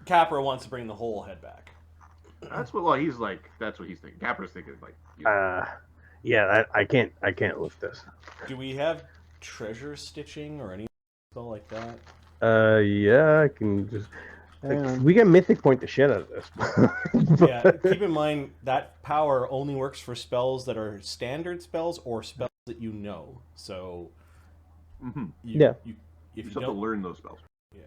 Capra wants to bring the whole head back. That's what he's like. That's what he's thinking. Capra's thinking like. Yeah, I can't lift this. Do we have treasure stitching or any spell like that? Yeah, I can just. We get mythic point the shit out of this. Yeah, keep in mind that power only works for spells that are standard spells or spells that you know. So, Mm-hmm. if you don't have to learn those spells. Yeah.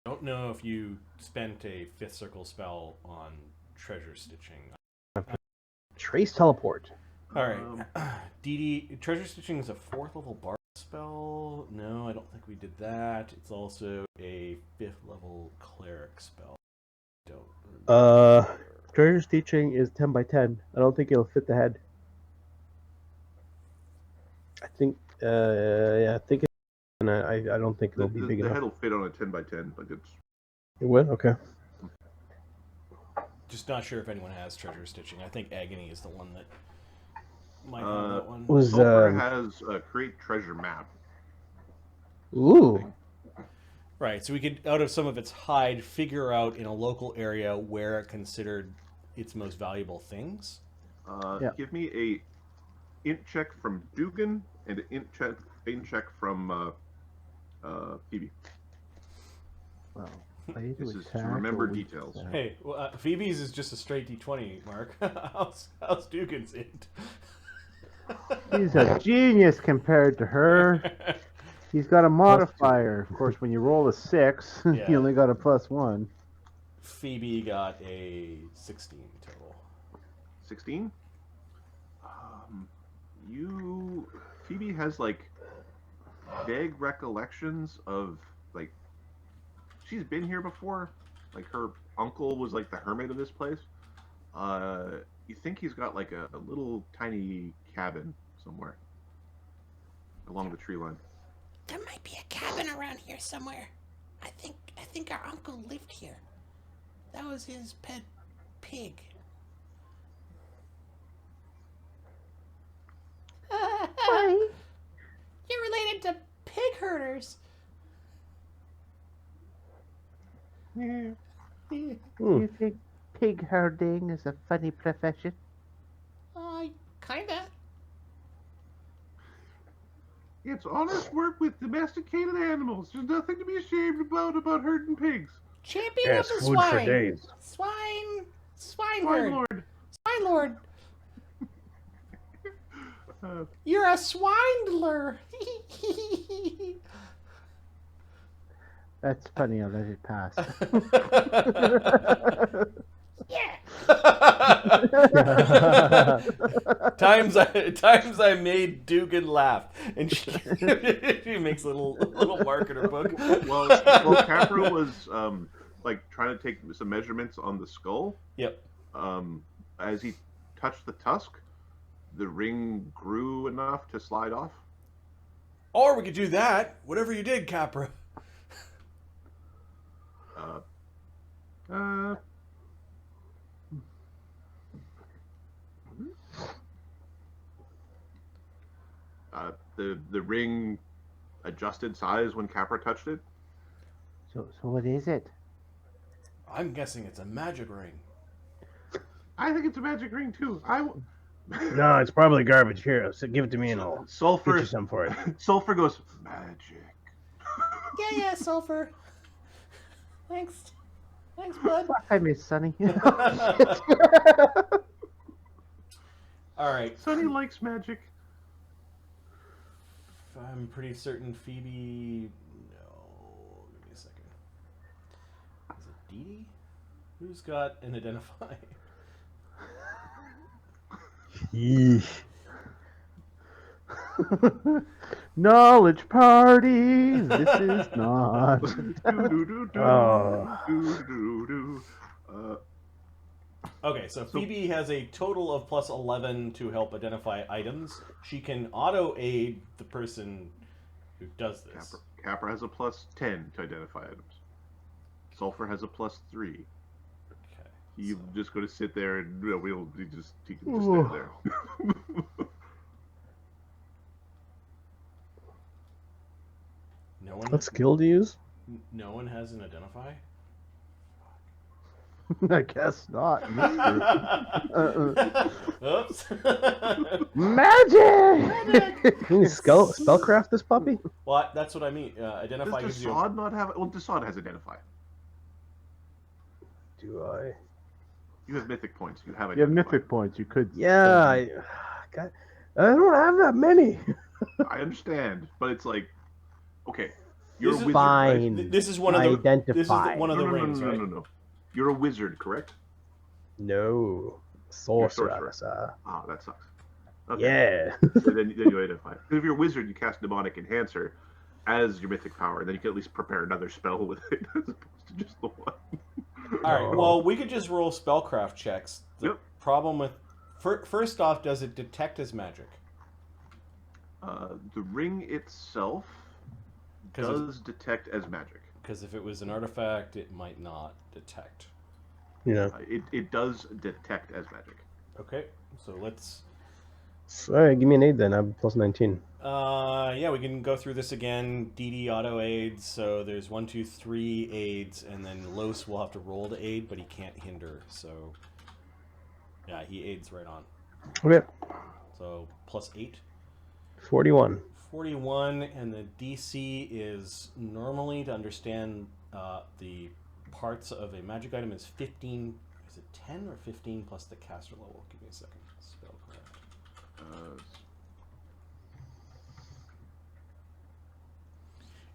I don't know if you spent a 5th circle spell on treasure stitching. Trace teleport. All right. Dee Dee, treasure stitching is a 4th level bard spell. No, I don't think we did that. It's also a 5th level cleric spell. Don't remember. Treasure stitching is 10 by 10. I don't think it'll fit the head. I think, I think it, and I don't think it'll be big enough. The head will fit on a 10 by 10, but it's. It will? Okay. Just not sure if anyone has treasure stitching. I think Agony is the one that might have that one. Sulfur has a create treasure map. Ooh. Right, so we could, out of some of its hide, figure out in a local area where it considered its most valuable things. Give me a int check from Dugan and an int check from Phoebe. Well, this is to remember details. Hey, well, Phoebe's is just a straight D20, Mark. how's Dugan's int? He's a genius compared to her. He's got a modifier. Of course, when you roll a 6, you only got a +1. Phoebe got a 16 total. 16? Phoebe has like vague recollections of like she's been here before. Like her uncle was like the hermit of this place. You think he's got like a little tiny cabin somewhere along the tree line. There might be a cabin around here somewhere. I think our uncle lived here. That was his pet pig. You're related to pig herders. Do you think pig herding is a funny profession? Kinda. It's honest work with domesticated animals. There's nothing to be ashamed about herding pigs. Champion of the food swine. for days. Swine herd. Swine lord. You're a swindler. That's funny. I'll let it pass. Yeah. times I made Dugan laugh, and she makes a little mark in her book. Well, Capra was like trying to take some measurements on the skull. Yep. As he touched the tusk, the ring grew enough to slide off. Or we could do that. Whatever you did, Capra. The ring adjusted size when Capra touched it. So what is it? I'm guessing it's a magic ring. I think it's a magic ring too. No, it's probably garbage. Here, so give it to me and I'll Sulfur. get you some for it. Sulfur goes magic. Yeah, Sulfur. Thanks, bud. I miss Sunny. All right. Sonny likes magic. I'm pretty certain Phoebe. No, give me a second. Is it Dee Dee? Who's got an identify? Knowledge parties. This is not. Okay, so Phoebe has a total of plus 11 to help identify items. She can auto-aid the person who does this. Capra has a plus 10 to identify items. Sulfur has a plus 3. Okay. You just go to sit there and he can just stand there. No one. What skill to use? No one has an identify. I guess not. Mister. Oops. Magic! Can you spellcraft this puppy? Well, that's what I mean. Identify Does gives you. Dassod not have it? Well, Dassod has identify. Do I? You have mythic points. You have You have identify. mythic points. You could. Yeah, I don't have that many. I understand, but it's like, okay, you're This a is- wizard, Fine. right? This is one of the. Identify. This is one of the no, rings, right? No. You're a wizard, correct? No. sorcerer. Sorcerer. Ah, that sucks. Okay. Yeah. So then you identify. Because if you're a wizard, you cast Demonic Enhancer as your mythic power, and then you can at least prepare another spell with it, as opposed to just the one. All right. Well, we could just roll spellcraft checks. The Yep. problem with first off, does it detect as magic? The ring itself 'Cause does detect as magic. Because if it was an artifact, it might not detect. Yeah. It does detect as magic. Okay. So let's. So, all right, give me an 8 then. I'm plus 19. Yeah, we can go through this again. Dee Dee auto aids. So there's 1, 2, 3 aids, and then Los will have to roll to aid, but he can't hinder. So yeah, he aids right on. Okay. So plus 8. 41. 41, and the DC is normally to understand the parts of a magic item is 15. Is it 10 or 15 plus the caster level? Give me a second. Spellcraft.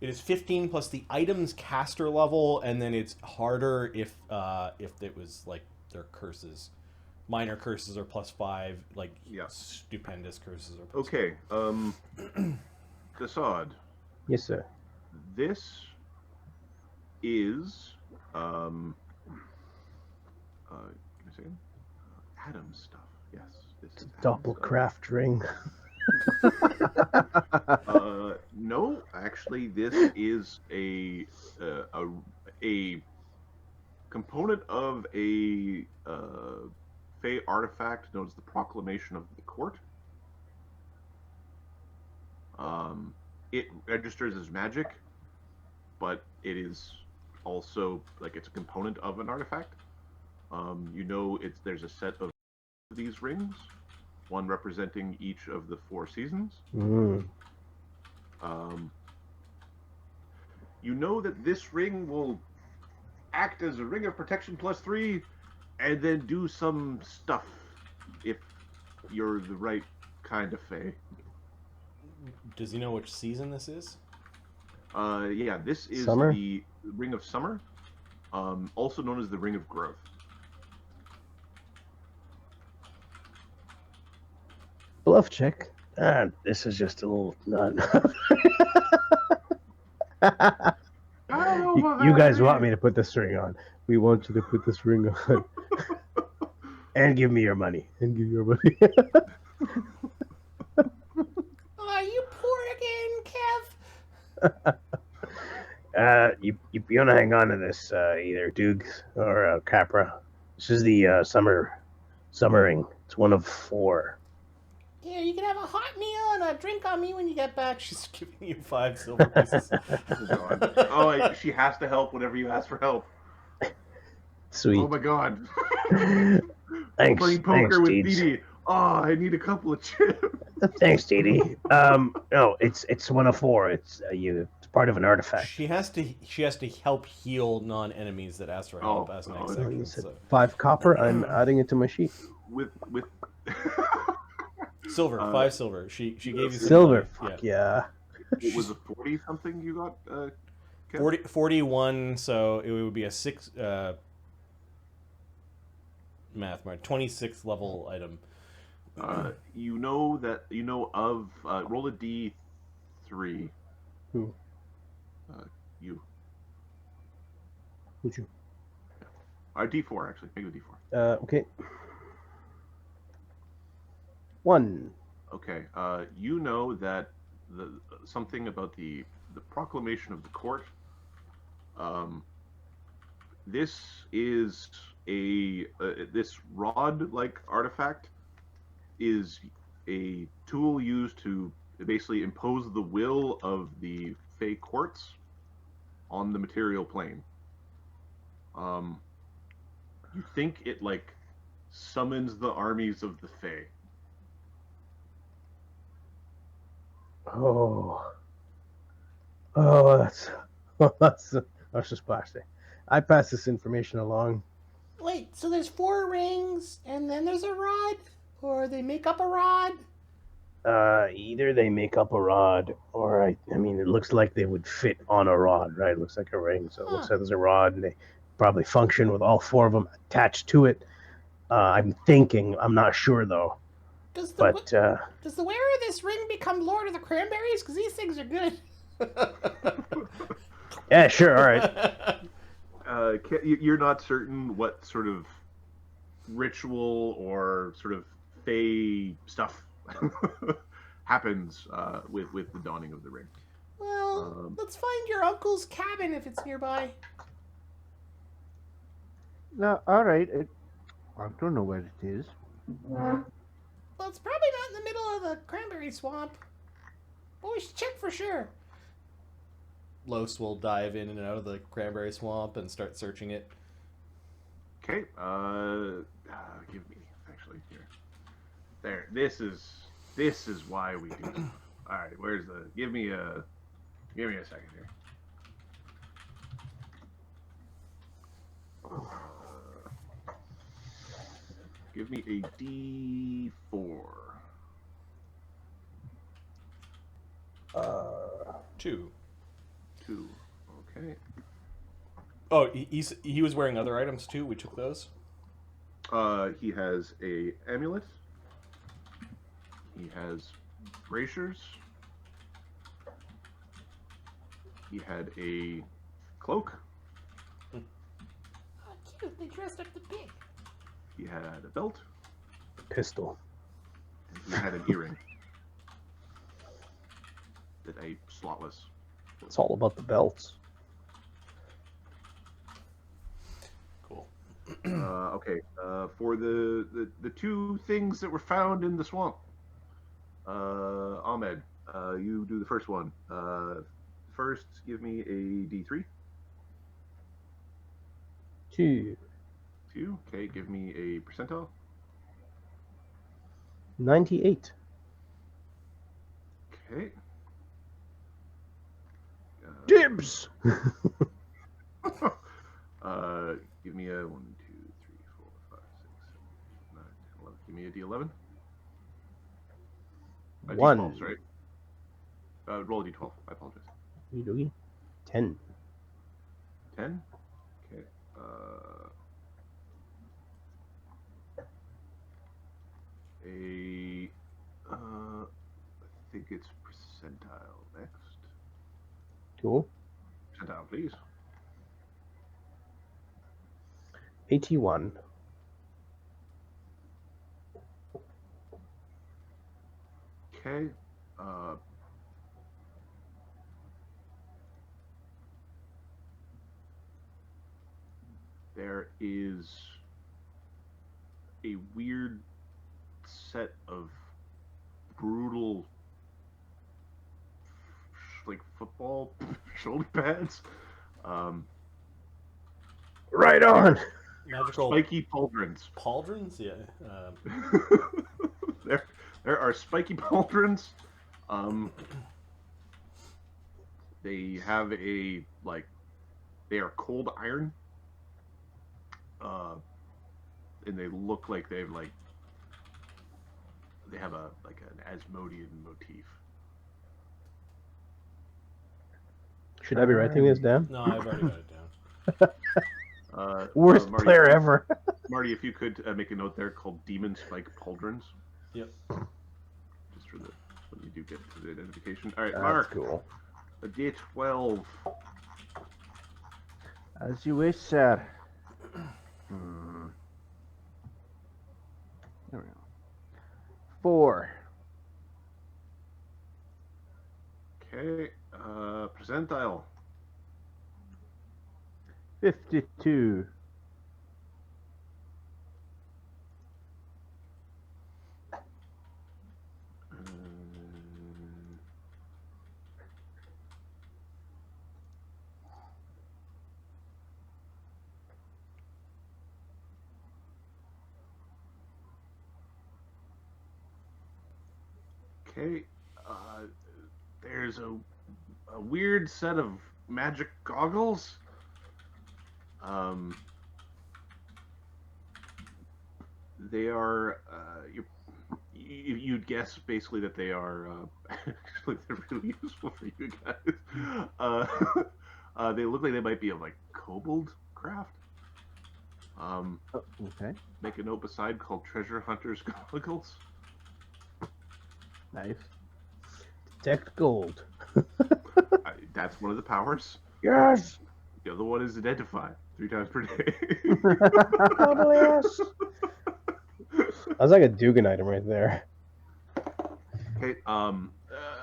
It is 15 plus the item's caster level, and then it's harder if it was like their curses. Minor curses are plus 5, like stupendous curses are plus 5. Okay, Dassod. Yes, sir. This is give me a second. Adam's stuff. Yes, this is Adam's Doppelcraft ring. no, actually, this is a component of a Fey artifact known as the Proclamation of the Court. It registers as magic, but it is also like it's a component of an artifact. There's a set of these rings, one representing each of the 4 seasons. Mm. You know that this ring will act as a ring of protection plus 3, and then do some stuff if you're the right kind of Fey. Does he know which season this is? Yeah, this is Summer? the Ring of Summer, also known as the Ring of Growth. Bluff check. This is just a little nut. You guys want me to put this ring on. We want you to put this ring on. And give me your money. And give your money. Are you poor again, Kev? You wanna hang on to this, either Dukes or Capra. This is the summer ring. It's one of 4. Here, you can have a hot meal and a drink on me when you get back. She's giving you 5 silver pieces. She has to help whenever you ask for help. Sweet. Oh my god. Thanks. Playing poker with Dee Deeds. Dee. Oh, I need a couple of chips. Thanks, Dee Dee. No, it's one of 4. It's part of an artifact. She has to help heal non-enemies that ask for help as next okay. action. You said So. 5 copper. I'm adding it to my sheet. with Silver, 5 silver. She gave you some Silver. money. Fuck yeah. What was it, 40 something you got? Kev? 41, so it would be a 6 math mark 26th level item. You know of roll a D3. Who? You. Who'd you? D4 actually. Make it a D4. Okay. 1. Okay. You know that something about the Proclamation of the Court. This is this rod-like artifact is a tool used to They basically impose the will of the Fey courts on the material plane. You think it like summons the armies of the Fey. Oh, that's that's just plastic. I pass this information along. Wait, so there's 4 rings, and then there's a rod? Or they make up a rod? Either they make up a rod, or I mean, it looks like they would fit on a rod, right? It looks like a ring, so it looks like there's a rod, and they probably function with all 4 of them attached to it. I'm thinking, I'm not sure though. Does the, But does the wearer of this ring become Lord of the Cranberries? Because these things are good. yeah, sure, all right. You're not certain what sort of ritual or sort of Fey stuff happens with the donning of the ring. Well, let's find your uncle's cabin if it's nearby. No, all right. I don't know what it is. Well, it's probably not in the middle of the cranberry swamp. But we should check for sure. Los will dive in and out of the cranberry swamp and start searching it. Okay. Give me actually here. There. This is why we do stuff. All right. Where's the? Give me a second here. Give me a D4. 2. 2. Okay. Oh, he was wearing other items too. We took those. He has a amulet. He has bracers. He had a cloak. Oh, cute. They dressed up the pig. He had a belt. Pistol. And he had an earring. That ate slotless. It's all about the belts. Cool. Okay. For the 2 things that were found in the swamp. Ahmed, you do the first one. First, give me a D3. 2. 2. Okay, give me a percentile. 98. Okay. Dibs! Give me a 1, 2, 3, 4, 5, 6, 7, 8, 9, 10, 11. Give me a D11. 1. D12s, right? Roll a D12. I apologize. You doing? 10. 10. Okay. I think it's percentile next. Cool. Percentile, please. 81. Okay. There is a weird set of brutal, like football shoulder pads. Right on! Magical Spiky pauldrons. pauldrons. Yeah. There are spiky pauldrons. They have a they are cold iron. And they look like they have an Asmodean motif. Should I be writing this down? No, I've already got it down. Worst Marty, player ever. Marty, if you could make a note there called Demon Spike Pauldrons. Yep. Just for the when you do get to the identification. All right, That's Mark. cool. A D12. As you wish, sir. There we go. 4. Okay. Percentile. 52. Okay. There's a weird set of magic goggles. They are you'd guess basically that they are actually they're really useful for you guys. They look like they might be of like kobold craft. Okay. Make a note beside called Treasure Hunters Goggles. Nice. Detect gold. That's one of the powers. Yes. The other one is identify 3 times per day. Double yes. That's like a Dugan item right there. Okay.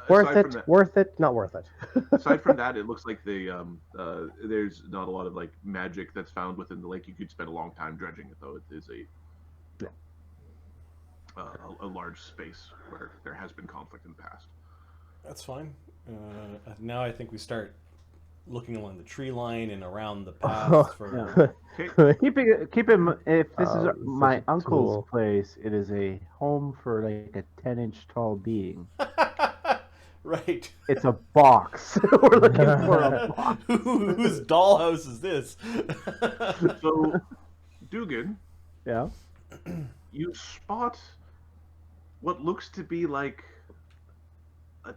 Worth aside from it. that, Worth it. Not worth it. aside from that, it looks like there's not a lot of like magic that's found within the lake. You could spend a long time dredging it, though. It is a large space where there has been conflict in the past. That's fine. Now I think we start looking along the tree line and around the path for. Keep in if this is Such my a uncle's tool. place, it is a home for like a 10-inch tall being. Right. It's a box. We're looking for a box. Whose dollhouse is this? So, Dugan, Yeah. you spot what looks to be like a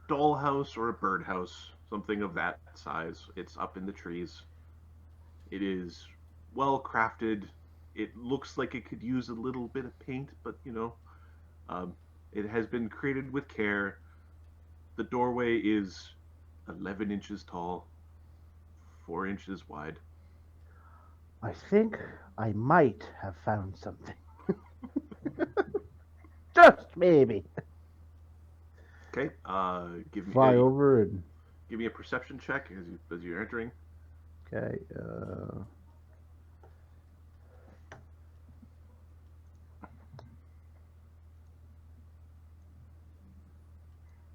dollhouse or a birdhouse, something of that size. It's up in the trees. It is well crafted. It looks like it could use a little bit of paint, but it has been created with care. The doorway is 11 inches tall, 4 inches wide. I think I might have found something. Just maybe. Okay. Give me Fly over and. give me a perception check as you're entering. Okay.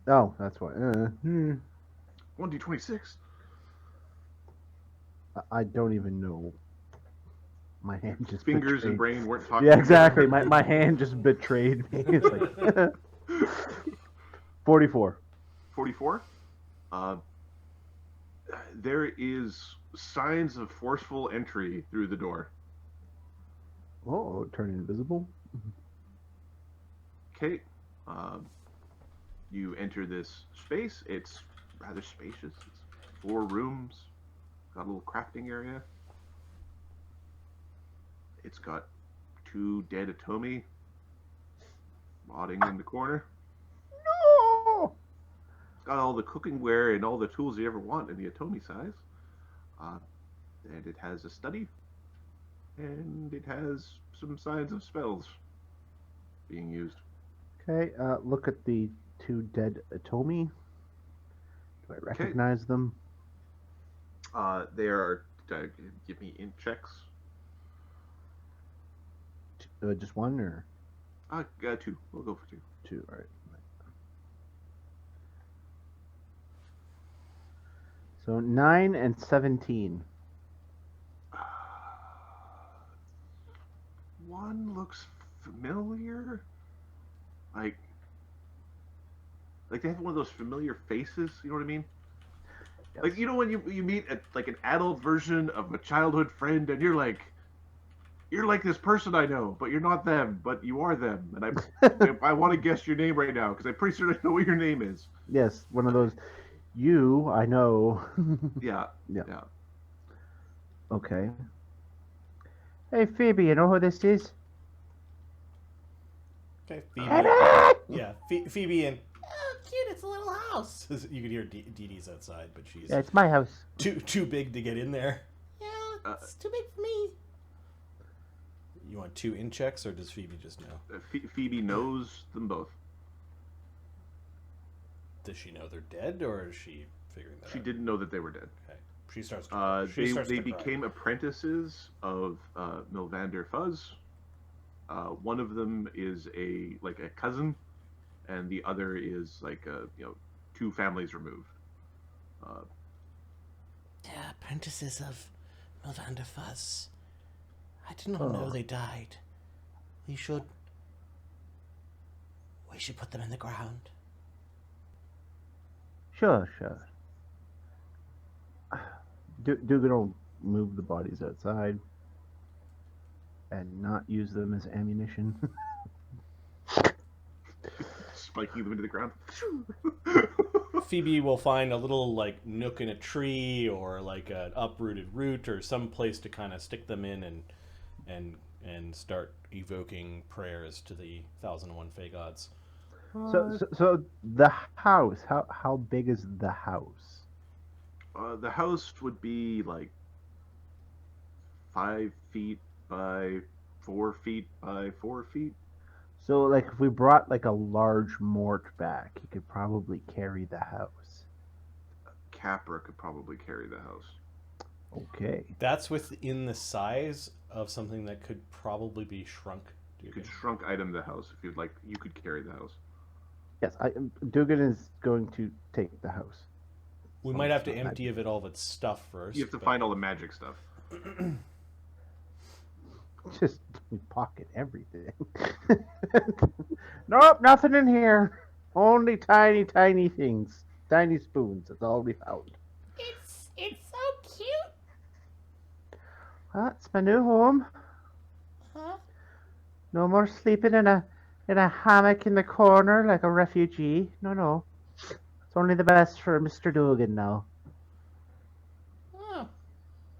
Oh, that's why. 1d26. I don't even know. My hand just Fingers and betrayed. brain weren't talking. Yeah, exactly. My hand just betrayed me. It's like 44. 44. There is signs of forceful entry through the door. Oh, turn invisible. Okay. You enter this space. It's rather spacious. It's 4 rooms. Got a little crafting area. It's got 2 dead Atomi rotting in the corner. No. It's got all the cookware and all the tools you ever want in the Atomi size. And it has a study. And it has some signs of spells being used. Okay, look at the 2 dead Atomi. Do I recognize them? They are. Give me int checks. Just one or 2. We'll go for 2. 2? All right. So 9 and 17. One looks familiar. Like they have one of those familiar faces. You know what I mean? Yes. Like, you know when you meet like an adult version of a childhood friend, and you're like this person I know, but you're not them, but you are them, and I want to guess your name right now because I'm pretty sure I know what your name is. Yes, one of those. You, I know. Yeah. Okay. Hey, Phoebe, you know who this is? Okay, Phoebe. Phoebe! Yeah, Phoebe and. Oh, cute! It's a little house. You could hear Dee Dee's outside, but she's Yeah, it's my house. too big to get in there. Yeah, it's too big for me. You want 2 in checks, or does Phoebe just know? Phoebe knows them both. Does she know they're dead, or is she figuring that She out? didn't know that they were dead. Okay. She starts. Starts They to cry. became apprentices of Milvander Fuzz. One of them is a cousin, and the other is like 2 families removed. They're apprentices of Milvander Fuzz. I did not know they died. We should We should put them in the ground. Sure. Dugan will move the bodies outside and not use them as ammunition. Spiking them into the ground. Phoebe will find a little like nook in a tree or like an uprooted root or some place to kind of stick them in and start evoking prayers to the 1001 Fey gods. So the house. How big is the house? The house would be like 5 feet by 4 feet by 4 feet. So, like, if we brought like a large mort back, he could probably carry the house. Capra could probably carry the house. Okay. That's within the size of something that could probably be shrunk. You could shrunk item the house if you'd like. You could carry the house. Yes, Dugan is going to take the house. We might have to empty of it all of its stuff first. You have to find all the magic stuff. Just pocket everything. Nope, nothing in here. Only tiny things. Tiny spoons. That's all we found. It's so cute. That's my new home. Huh? No more sleeping in a hammock in the corner like a refugee. No. It's only the best for Mr. Dugan now. Oh.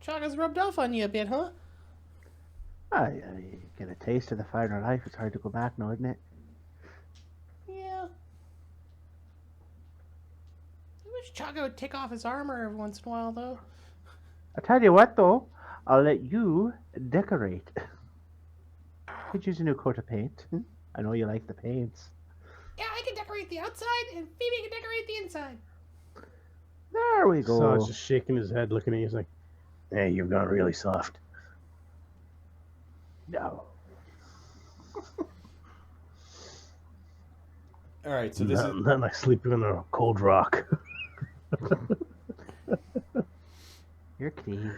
Chaga's rubbed off on you a bit, huh? I get a taste of the finer life. It's hard to go back now, isn't it? Yeah. I wish Chaga would take off his armor every once in a while, though. I tell you what, though, I'll let you decorate. Could use a new coat of paint. I know you like the paints. Yeah, I can decorate the outside, and Phoebe can decorate the inside. There we go. Sod's just shaking his head, looking at you. He's like, "Hey, you've gone really soft." No. All right, so this is not like sleeping on a cold rock. You're crazy.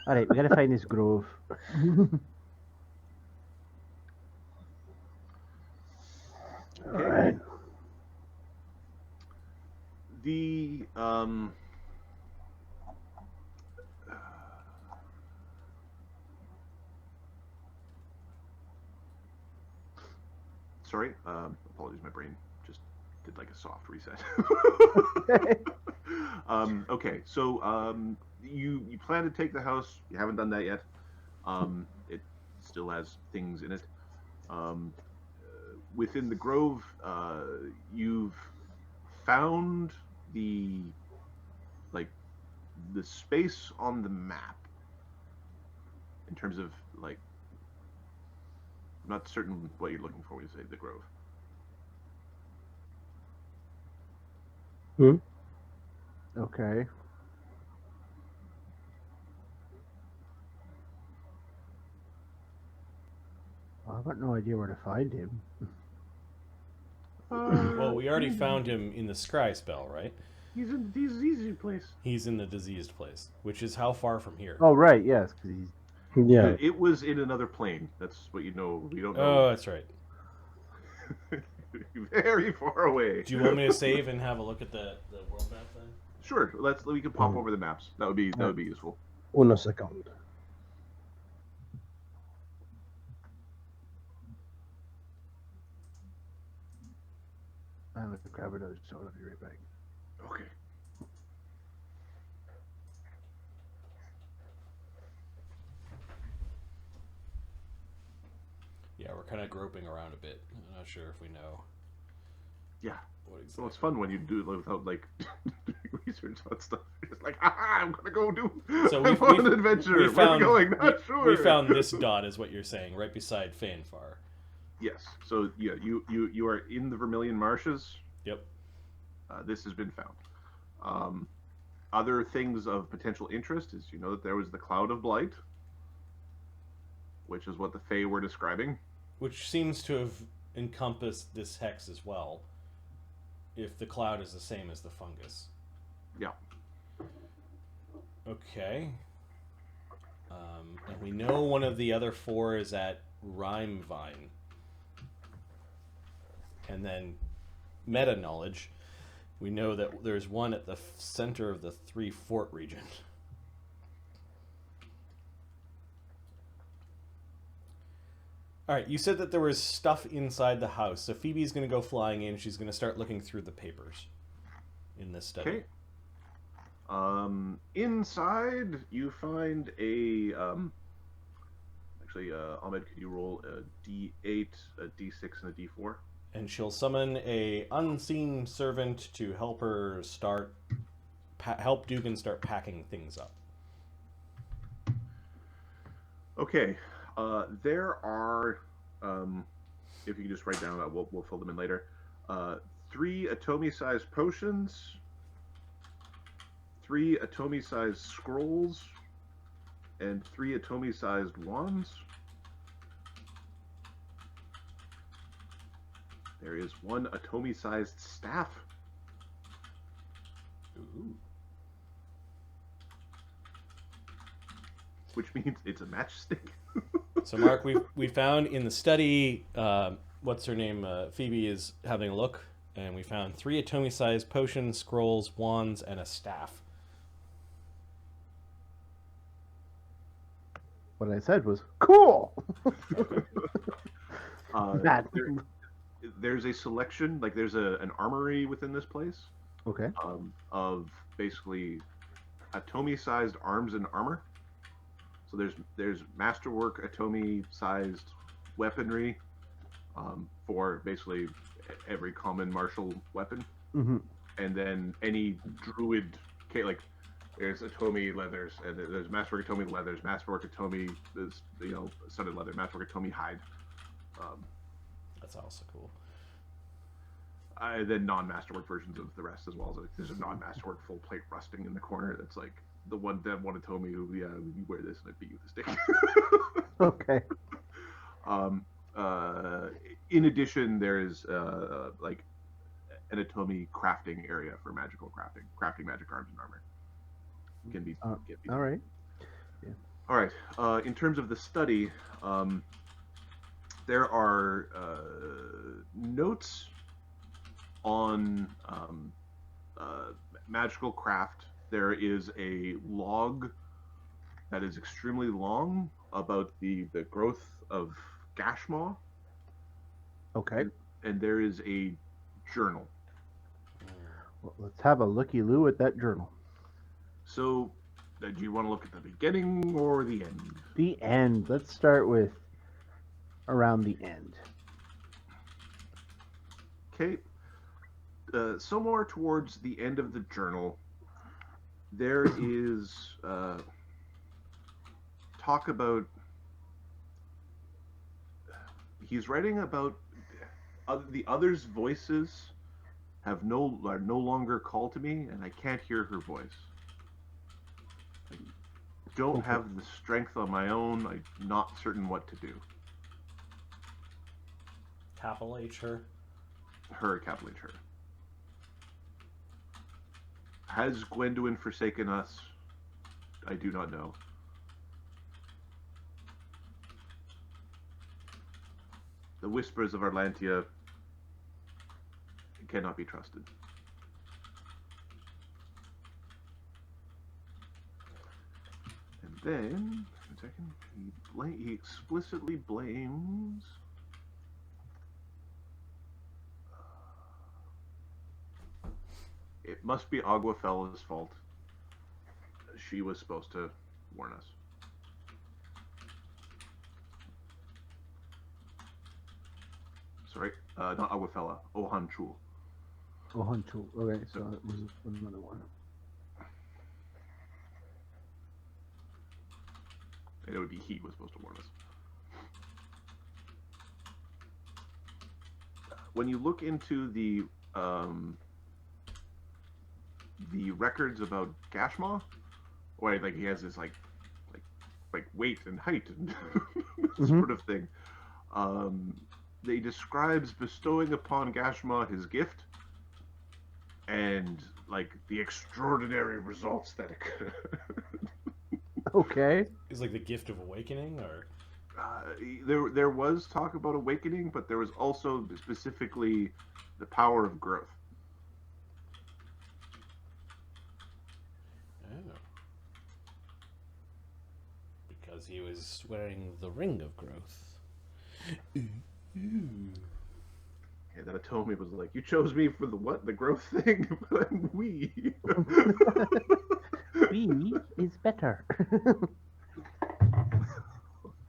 All right, we gotta find this grove. All right. The sorry, apologies, my brain just did like a soft reset. Okay, so you plan to take the house. You haven't done that yet. It still has things in it. Within the grove, you've found the space on the map in terms of like. I'm not certain what you're looking for when you say the grove. Okay. Well, I've got no idea where to find him. well, we already found him in the scry spell, right? He's in the diseased place. He's in the diseased place, which is how far from here? Oh, right, yes, because he's... Yeah. It was in another plane. That's what you know. We don't know. Oh, that's right. Very far away. Do you want me to save and have a look at the world map then? Sure. We can pop over the maps. That would be useful. Uno second. I'm going to grab another soda. I'll be right back. Okay. Yeah, we're kind of groping around a bit. I'm not sure if we know. Yeah. What exactly. So it's fun when you do it without like doing research on stuff. It's like, I'm gonna go do. So I'm on an adventure. Where are we going? Not sure. We found this dot, is what you're saying, right beside Fanfar. Yes. So yeah, you are in the Vermillion Marshes. Yep. This has been found. Other things of potential interest is that there was the Cloud of Blight, which is what the Fae were describing. Which seems to have encompassed this hex as well, if the cloud is the same as the fungus. Yeah. Okay. And we know one of the other 4 is at Rimevine. And then meta knowledge, we know that there's one at the center of the Trifort region. All right, you said that there was stuff inside the house, so Phoebe's going to go flying in. She's going to start looking through the papers in this study. Okay. Inside, you find a... Actually, Ahmed, could you roll a D8, a D6, and a D4? And she'll summon a unseen servant to help her start... help Dugan start packing things up. Okay. There are, if you can just write down, we'll fill them in later. 3 Atomi-sized potions, 3 Atomi-sized scrolls, and 3 Atomi-sized wands. There is 1 Atomi-sized staff. Ooh. Which means it's a matchstick. So, Mark, we found in the study, what's her name? Phoebe is having a look, and we found 3 Atomi-sized potions, scrolls, wands, and a staff. What I said was cool. There's a selection, like there's an armory within this place. Okay. Of basically Atomi-sized arms and armor. So there's masterwork Atomi-sized weaponry for basically every common martial weapon, and then any druid, like there's Atomi leathers, and there's masterwork Atomi leathers, masterwork Atomi studded leather, masterwork Atomi hide. That's also cool. Then non-masterwork versions of the rest as well. So there's a non-masterwork full plate rusting in the corner. That's like the one Atomi who, you wear this and I beat you with a stick. Okay. In addition, there is like an Atomi crafting area for magical crafting magic arms and armor. Can be. All right. Yeah. All right. In terms of the study, there are notes on magical craft. There is a log that is extremely long about the growth of Gashmaw. Okay. And there is a journal. Well, let's have a looky-loo at that journal. So, do you want to look at the beginning or the end? The end. Let's start with around the end. Okay. Somewhere towards the end of the journal, there is talk about... He's writing about the others' voices are no longer called to me, and I can't hear her voice. I don't have the strength on my own. I'm not certain what to do. Capital H her. Her, capital H her. Has Gwendolen forsaken us? I do not know. The whispers of Arlantia cannot be trusted. And then, a second, he explicitly blames... It must be Aguafela's fault. She was supposed to warn us. Sorry, not Aguafela, Ohanchul. Ohanchul. Okay, so it was another one. And it would be he was supposed to warn us. When you look into the records about Gashmaw, where like he has this like weight and height and sort of thing. They describes bestowing upon Gashmaw his gift and like the extraordinary results that occur. Okay. Is like the gift of awakening, or There was talk about awakening, but there was also specifically the power of growth. Oh. Because he was wearing the ring of growth. Ooh. And then Atomi was like, "You chose me for the what? The growth thing? But I'm we." We is better.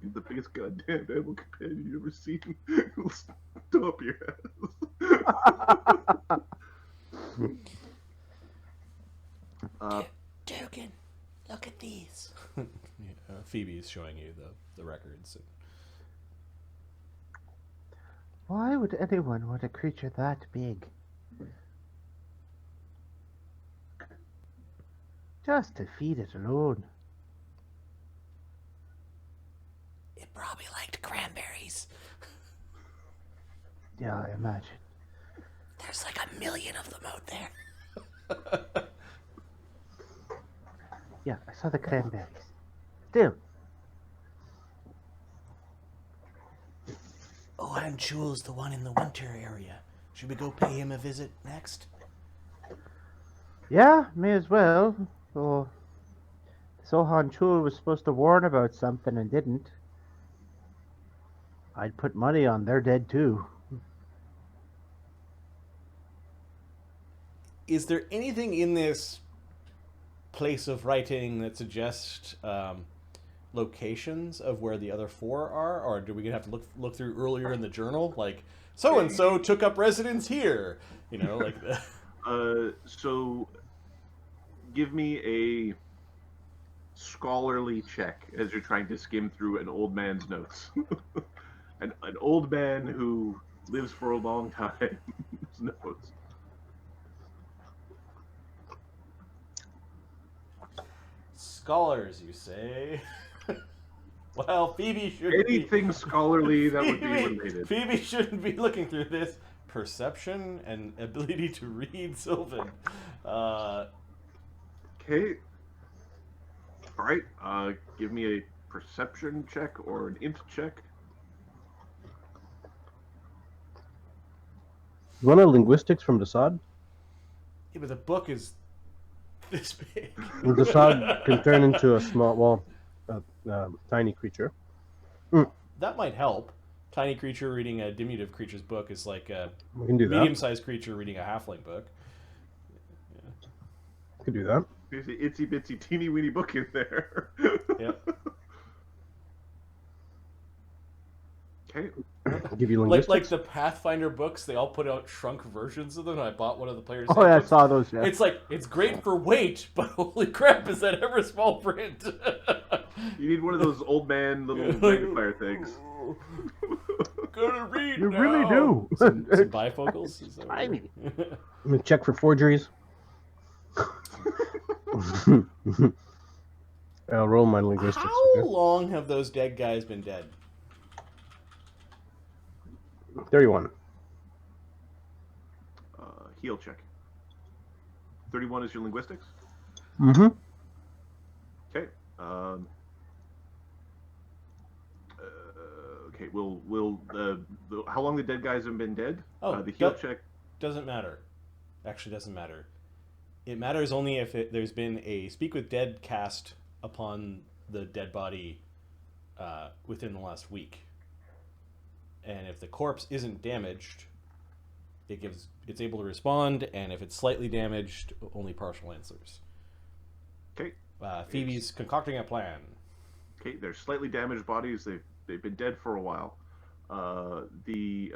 He's the biggest goddamn animal companion you've ever seen. He'll stomp your ass. Duggan, look at these. Phoebe is showing you the records. Why would anyone want a creature that big? Just to feed it alone. It probably liked cranberries. Yeah, I imagine. There's like 1 million of them out there. Yeah, I saw the cranberries. Still. Oh, and Jewel's the one in the winter area. Should we go pay him a visit next? Yeah, may as well. Oh, Sohan Chul was supposed to warn about something and didn't. I'd put money on they're dead too. Is there anything in this place of writing that suggests locations of where the other 4 are, or do we have to look through earlier in the journal, like so and so took up residence here, like that? So give me a scholarly check as you're trying to skim through an old man's notes. an old man who lives for a long time notes. Scholars, you say? Well, Phoebe should anything scholarly that would be related. Phoebe shouldn't be looking through this. Perception and ability to read Sylvan. Okay. All right. Give me a perception check or an int check. You want a linguistics from Dassod? Yeah, but the book is this big. Well, Dassod can turn into a small, tiny creature. That might help. Tiny creature reading a diminutive creature's book is like a We can do that. medium-sized creature reading a halfling book. We can do that. There's an itsy bitsy teeny weeny book in there. Yep. Okay. I'll give you linguistics. Like the Pathfinder books, they all put out shrunk versions of them. And I bought one of the players. Oh, yeah, I handbooks. saw those. Yeah. It's like, it's great for weight, but holy crap, is that ever small print? You need one of those old man little magnifier things. Gotta read You now. really do. Some bifocals? Is that Tiny. right? I'm gonna check for forgeries. I'll roll my linguistics. How Okay? long have those dead guys been dead? 31. Heal check. 31 is your linguistics? Mm-hmm. Okay. Okay. We'll how long the dead guys have been dead? Oh, the heal check. Doesn't matter. Actually, doesn't matter. It matters only if there's been a Speak with Dead cast upon the dead body within the last week. And if the corpse isn't damaged, it's able to respond, and if it's slightly damaged, only partial answers. Okay. Phoebe's concocting a plan. Okay, they're slightly damaged bodies. They've been dead for a while. The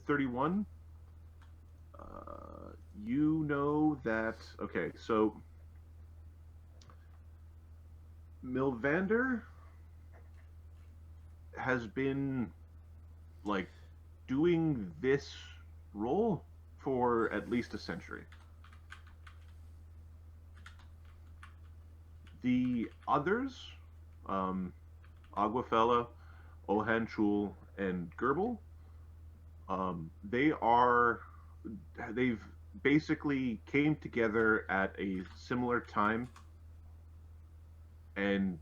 31. You know that. Okay, so Milvander has been like doing this role for at least a century. The others, Aguafella, Ohan Chul, and Gerbil, they've basically came together at a similar time and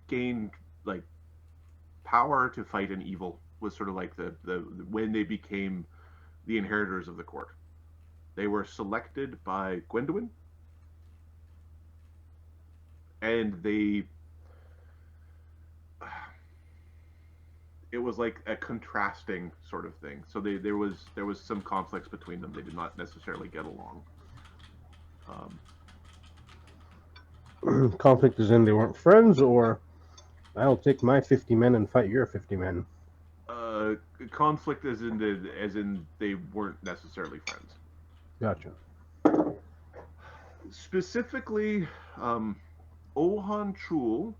gained like power to fight an evil was sort of like the when they became the inheritors of the court. They were selected by Gwendolen, and it was like a contrasting sort of thing. So there was some conflicts between them. They did not necessarily get along. Conflict is in they weren't friends, or I'll take my 50 men and fight your 50 men. Conflict as in they weren't necessarily friends. Gotcha. Specifically, Ohan Chul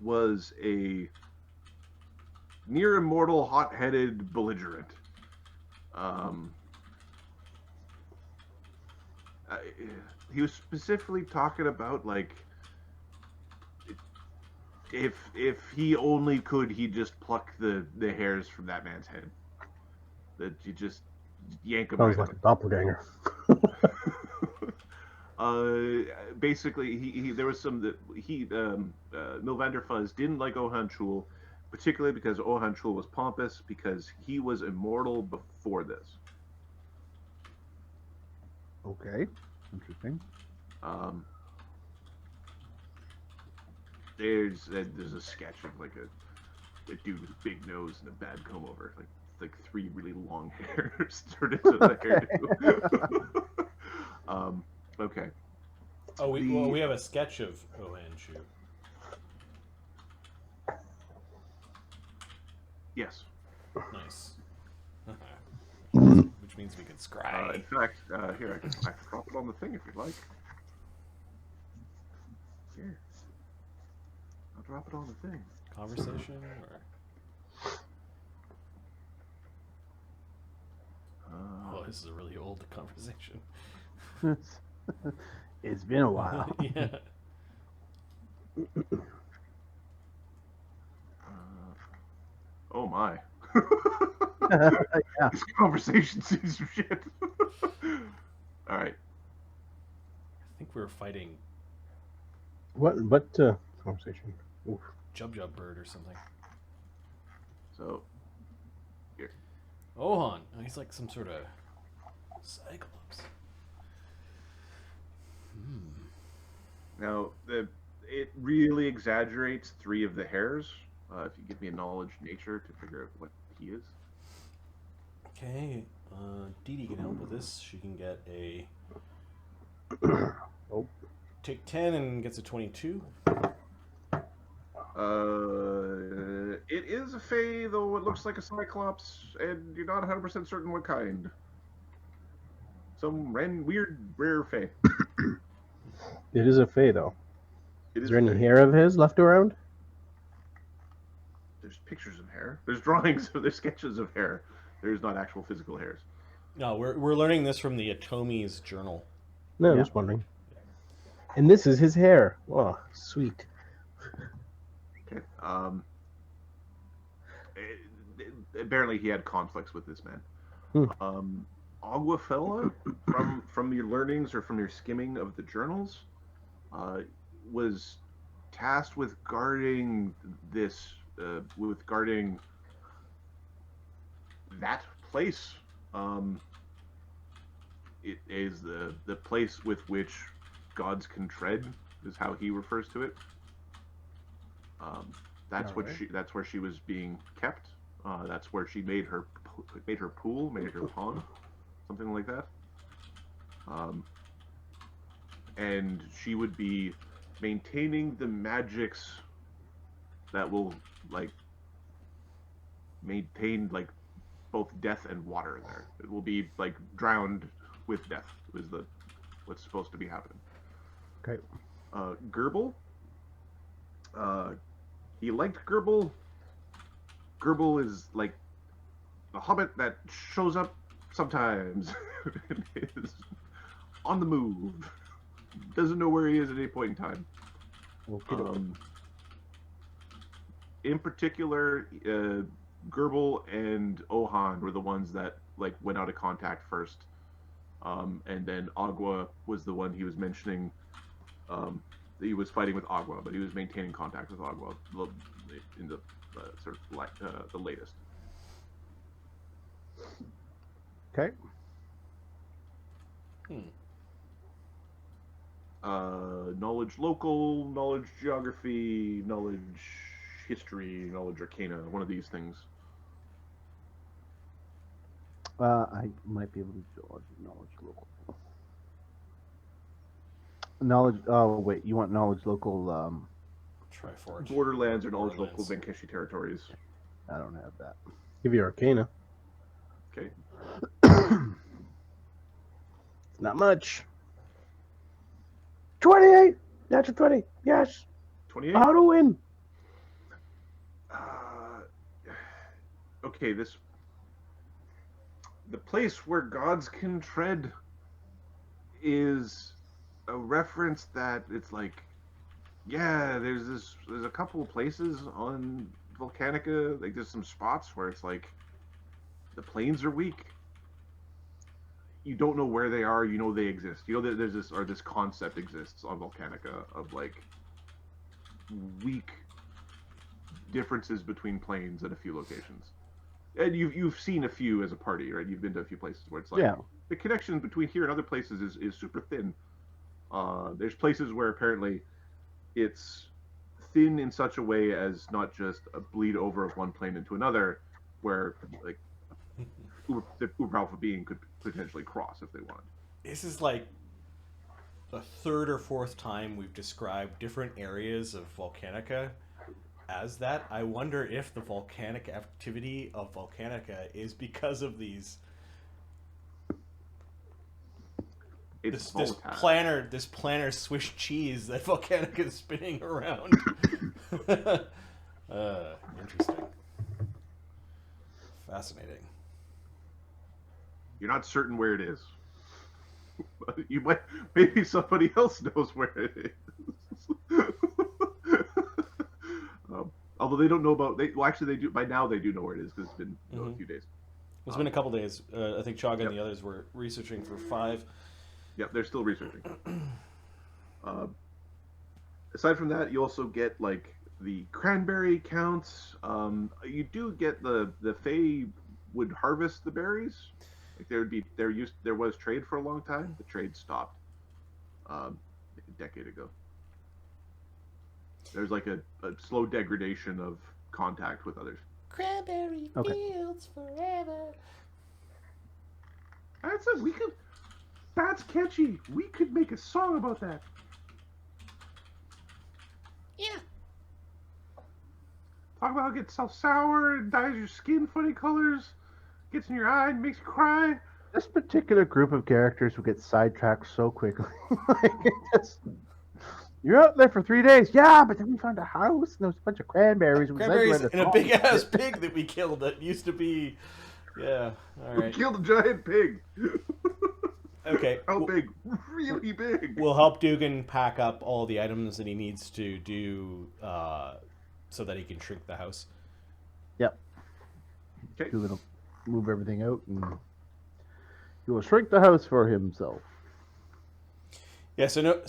was a near immortal, hot-headed belligerent. He was specifically talking about like if he only could, he'd just pluck the hairs from that man's head. That you just yank them. Sounds like a doppelganger. Basically, he there was some that Milvander Fuzz didn't like Ohan Chul, particularly because Ohan Chul was pompous, because he was immortal before this. Okay, interesting. There's a sketch of like a dude with a big nose and a bad comb over, like 3 really long hairs turned into the hairdo. Okay. Oh, we have a sketch of Ohan Chul. Yes. Nice. Which means we can scry. In fact, here I can drop it on the thing if you'd like. Here, I'll drop it on the thing. Conversation or? Oh, this is a really old conversation. It's been a while. Yeah. Oh my. Yeah. This conversation sees some shit. Alright. I think we were fighting What conversation? Oof. Jub Bird or something. So, here. Ohan. Oh, he's like some sort of cyclops. Now, it really exaggerates 3 of the hairs. If you give me a knowledge nature to figure out what he is. Okay. Dee Dee can help with this. She can get a... Take 10 and gets a 22. It is a Fae, though it looks like a Cyclops, and you're not 100% certain what kind. Some weird, rare Fae. It is a Fae, though. Is there any hair of his left around? There's pictures of hair. There's drawings. There's sketches of hair. There's not actual physical hairs. No, we're learning this from the Atomi's journal. No, I'm just wondering. And this is his hair. Oh, sweet. Okay. Apparently he had conflicts with this man. Aguafella, from your learnings or from your skimming of the journals, was tasked with guarding this, with guarding that place. It is the place with which gods can tread, is how he refers to it. That's that's where she was being kept. That's where she made her pool, made her pond, something like that. And she would be maintaining the magics that will maintain both death and water there. It will be drowned with death is what's supposed to be happening. Okay. Gerbil. He liked Gerbil. Gerbil is like a hobbit that shows up sometimes. Is on the move. Doesn't know where he is at any point in time. In particular, Gerbil and Ohan were the ones that went out of contact first. And then Agua was the one he was mentioning he was fighting with Agua, but he was maintaining contact with Agua in the sort of the latest. Okay. Knowledge local, knowledge geography, knowledge history, knowledge arcana. One of these things. I might be able to do knowledge local. Knowledge. Oh wait, you want knowledge local? Trifort. Borderlands or knowledge local Venkeshi territories. I don't have that. Give you Arcana. Okay. It's not much. 28! Natural 20. Yes. 28. How to win? Okay, the place where gods can tread is a reference that it's like, yeah, there's a couple of places on Volcanica, like there's some spots where it's like the plains are weak. You don't know where they are, you know they exist. You know that there's this concept exists on Volcanica of like weak differences between plains at a few locations. And you've seen a few as a party, right? You've been to a few places where it's like the connection between here and other places is super thin. There's places where apparently it's thin in such a way as not just a bleed over of one plane into another, where like the Uber Alpha being could potentially cross if they wanted. This is like the third or fourth time we've described different areas of Volcanica as that. I wonder if the volcanic activity of Volcanica is because of these. This planner Swiss cheese that Volcanica is spinning around. Interesting. Fascinating. You're not certain where it is. You might, maybe somebody else knows where it is. Although they don't know about, actually they do, by now they do know where it is because it's been a few days. It's been a couple days. I think Chaga and the others were researching for 5. Yep, they're still researching. Aside from that, you also get like the cranberry counts. You do get the Fae would harvest the berries. Like there was trade for a long time. The trade stopped a decade ago. There's like a slow degradation of contact with others. Cranberry fields forever. That's catchy. We could make a song about that. Yeah. Talk about how it gets so sour, it dyes your skin funny colors, gets in your eye, and makes you cry. This particular group of characters will get sidetracked so quickly. You're out there for 3 days. Yeah, but then we found a house and there was a bunch of cranberries. Cranberries and a big ass pig that we killed that used to be. Yeah, all right. We killed a giant pig. Okay. How big? Really big. We'll help Dugan pack up all the items that he needs to do so that he can shrink the house. Yep. Okay. Dugan will move everything out and he will shrink the house for himself. Yeah, so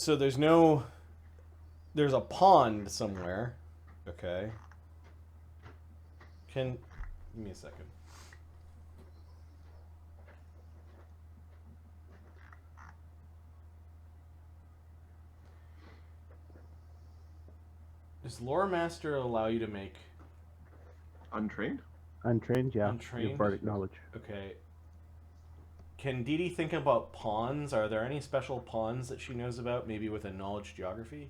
there's a pond somewhere. Okay. Give me a second. Does Lore Master allow you to make untrained? Untrained, yeah. Untrained? Your bardic knowledge. Okay. Can Dee Dee think about pawns? Are there any special pawns that she knows about, maybe with a knowledge geography?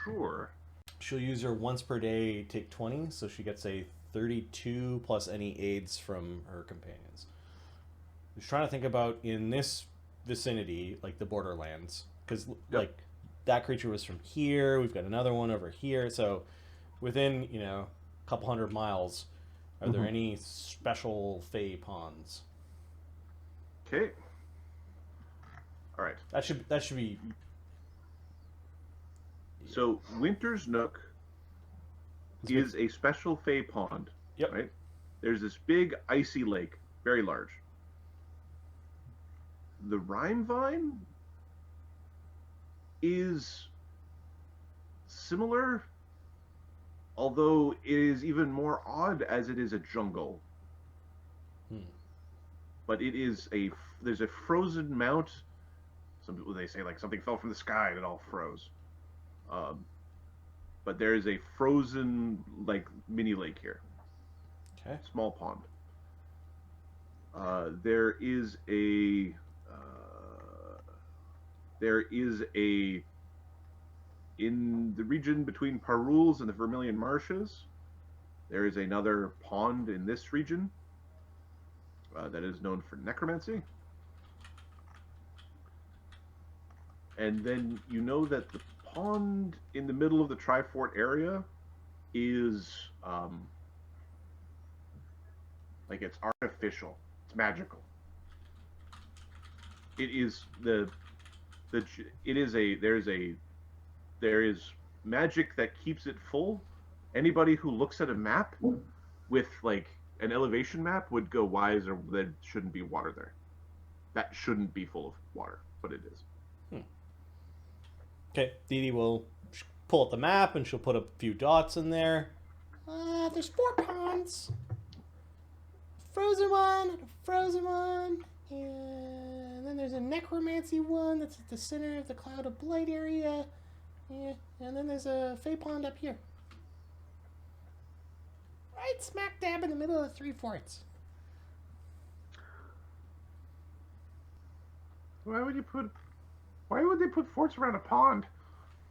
Sure. She'll use her once per day, take 20, so she gets a 32 plus any aids from her companions. She's trying to think about in this vicinity, like the Borderlands, because like that creature was from here. We've got another one over here. So within a couple 100 miles, are there any special Fae pawns? Okay. All right. That should be. So Winter's Nook is a special Fae pond. Yep. Right. There's this big icy lake, very large. The Rimevine is similar, although it is even more odd as it is a jungle. But it is there's a frozen mount. Some people, they say like something fell from the sky and it all froze. But there is a frozen like mini lake here. Okay. Small pond. There is a in the region between Paruls and the Vermillion Marshes, there is another pond in this region that is known for necromancy. And then you know that the pond in the middle of the Trifort area is like it's artificial. It's magical. It is there is magic that keeps it full. Anybody who looks at a map with like an elevation map would go, why is there shouldn't be water there? That shouldn't be full of water, but it is. Okay, Dee Dee will pull up the map and she'll put a few dots in there. There's 4 ponds. Frozen one, and then there's a necromancy one that's at the center of the Cloud of Blight area. Yeah, and then there's a Fey pond up here. Right smack dab in the middle of the 3 forts. Why would they put forts around a pond?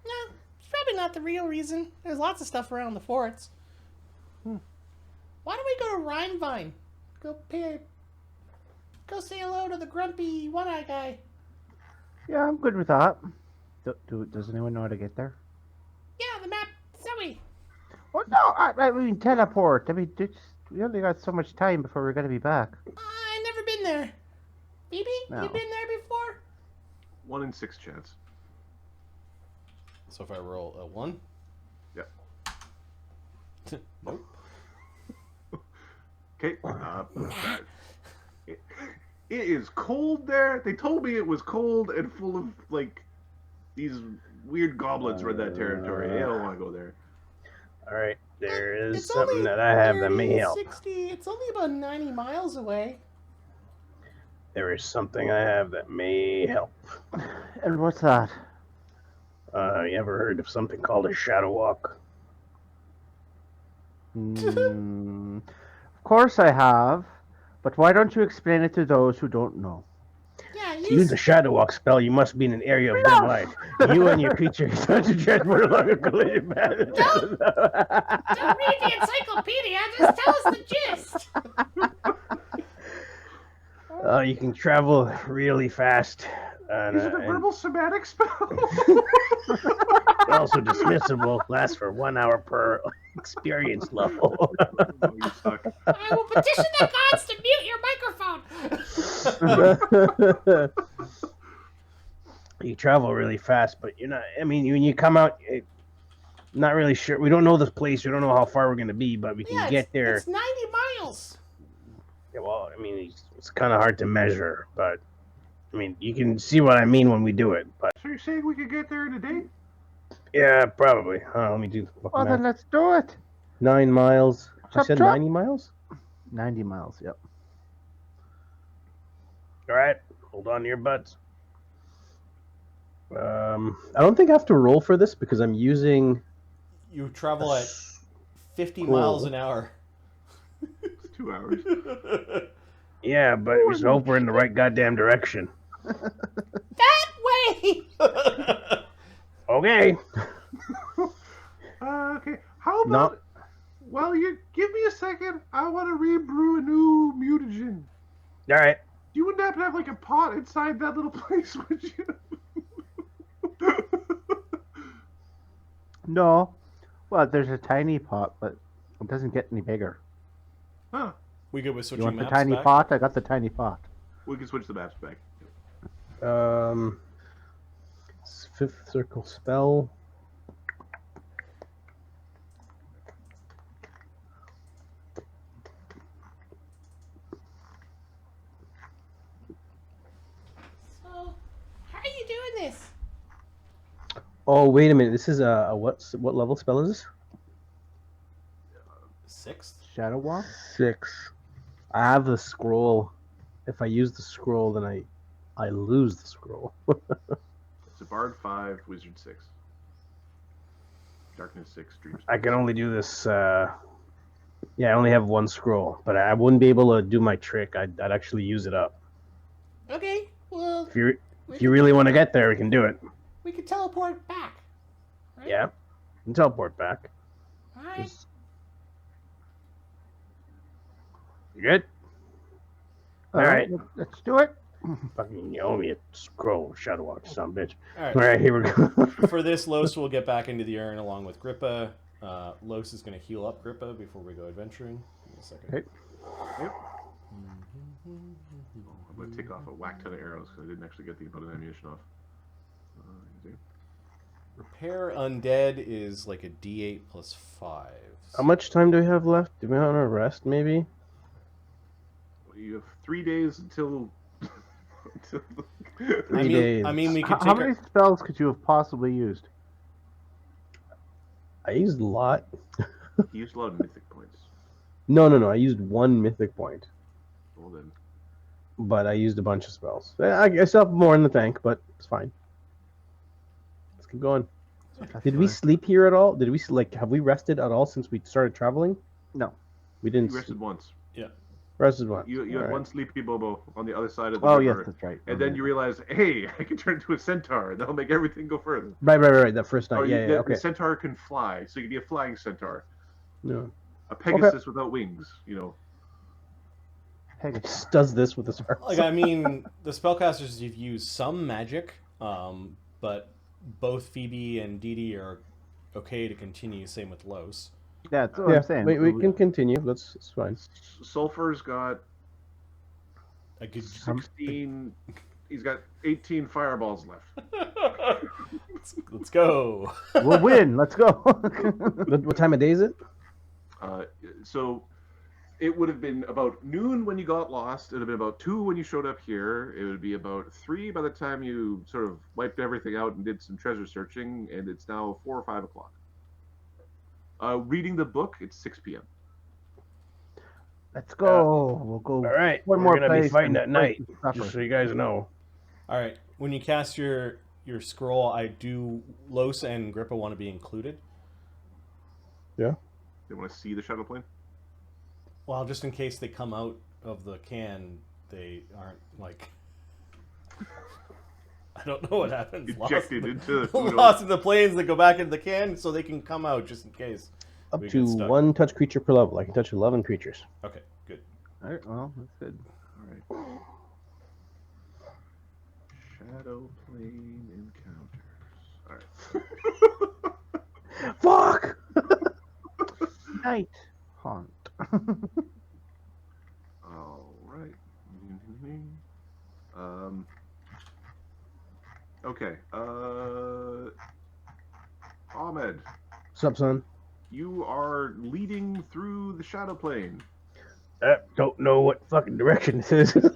No, it's probably not the real reason. There's lots of stuff around the forts. Why don't we go to Rimevine? Go say hello to the grumpy one-eye guy. Yeah, I'm good with that. Does anyone know how to get there? Yeah, the map. Zoe. Oh no, I mean teleport. I mean, we only got so much time before we're gonna be back. I've never been there. Phoebe, No. you been there before? 1 in 6 chance. So if I roll a 1? Yep. Nope. Okay. It is cold there. They told me it was cold and full of like these weird goblins run that territory. I don't want to go there. All right, there is It's something only that I have that 30, may help. 60, it's only about 90 miles away. There is something I have that may help. And what's that? You ever heard of something called a shadow walk? Of course I have, but why don't you explain it to those who don't know? Yeah, To use the shadow walk spell, you must be in an area of dim light. You and your creature start to transport along a collision path. Don't read the encyclopedia, just tell us the gist. You can travel really fast. Is it a verbal somatic spell? Also dismissible, lasts for 1 hour per experience level. Oh, you suck. I will petition the gods to mute your microphone. You travel really fast, but you're not. I mean, when you come out, not really sure. We don't know this place. We don't know how far we're going to be, but we can get there. It's 90 miles. Yeah, well, I mean, it's kind of hard to measure, but I mean, you can see what I mean when we do it. But So you're saying we could get there in a day? yeah, probably. Let me do. Well, then let's do it. 9 miles. I Chop, said chop. 90 miles. 90 miles. Yep. All right, hold on to your butts. I don't think I have to roll for this because I'm using. You travel at 50 Cool. miles an hour. It's 2 hours. Yeah, but we should hope we're in the right goddamn direction. That way. Okay. Okay. How about? Well, you give me a second. I want to rebrew a new mutagen. All right. You wouldn't happen to have like a pot inside that little place, would you? No. Well, there's a tiny pot, but it doesn't get any bigger. Huh. We good with You switching want the maps tiny back? pot? I got the tiny pot. We can switch the maps back. Fifth circle spell. So, how are you doing this? Oh, wait a minute. This is a what level spell is this? 6th? Shadow Walk? 6. I have the scroll. If I use the scroll, then I lose the scroll. It's a Bard 5, Wizard 6. Darkness 6, Dreams. I can only do this. Yeah, I only have one scroll, but I wouldn't be able to do my trick. I'd actually use it up. Okay, well, If you really want to get there, we can do it. we could teleport back. Right? Yeah, and teleport back. All right. You good? All right, let's do it. Fucking you owe me a scroll, Shadow Walk, son of a bitch. All right. All right, here we go. For this, Los will get back into the urn along with Grippa. Los is going to heal up Grippa before we go adventuring. Give me a second. Okay. Yep. I'm going to take off a whack ton of arrows because I didn't actually get the abundant ammunition off. Repair Undead is like a D8 plus 5. How much time do we have left? Do we want to rest, maybe? You have 3 days until... 3 days. I mean, we could take How many spells could you have possibly used? I used a lot. You used a lot of mythic points. No. I used 1 mythic point, Well then. but I used a bunch of spells. I still have more in the tank, but it's fine. Let's keep going. Did we sleep here at all? Did we have we rested at all since we started traveling? No. We didn't. You rested once. Rested once. You had Alright. one sleepy Bobo on the other side of the Oh, yes, river. that's right. And then you realize, hey, I can turn into a centaur. That'll make everything go further. Right. That first night. Or Yeah, the okay. centaur can fly, so you can be a flying centaur. No. A Pegasus without wings, you know. It just does this with his arms. Like, I mean, the spellcasters have used some magic, but both Phoebe and Dee Dee are okay to continue. Same with Los. Yeah, that's what I'm saying. We can continue. It's fine. Sulfur's got A good 16. He's got 18 fireballs left. Let's go. We'll win. Let's go. What time of day is it? So it would have been about noon when you got lost. It would have been about 2 when you showed up here. It would be about 3 by the time you sort of wiped everything out and did some treasure searching. And it's now 4 or 5 o'clock. Reading the book, it's 6 p.m. Let's go. We'll go. All right. One We're more gonna be place fighting and at night, supper. just so you guys know. All right. When you cast your scroll, Los and Grippa want to be included. Yeah. They want to see the shadow plane. Well, just in case they come out of the can, they aren't like. I don't know what happens. Ejected into the lost in the planes that go back into the can, so they can come out just in case. Up we to get stuck. 1 touch creature per level. I can touch 11 creatures. Okay, good. All right, well, that's good. All right. Shadow plane encounters. All right. Fuck! Night haunt. All right. Okay. Ahmed, What's up, son? you are leading through the shadow plane. Don't know what fucking direction this is.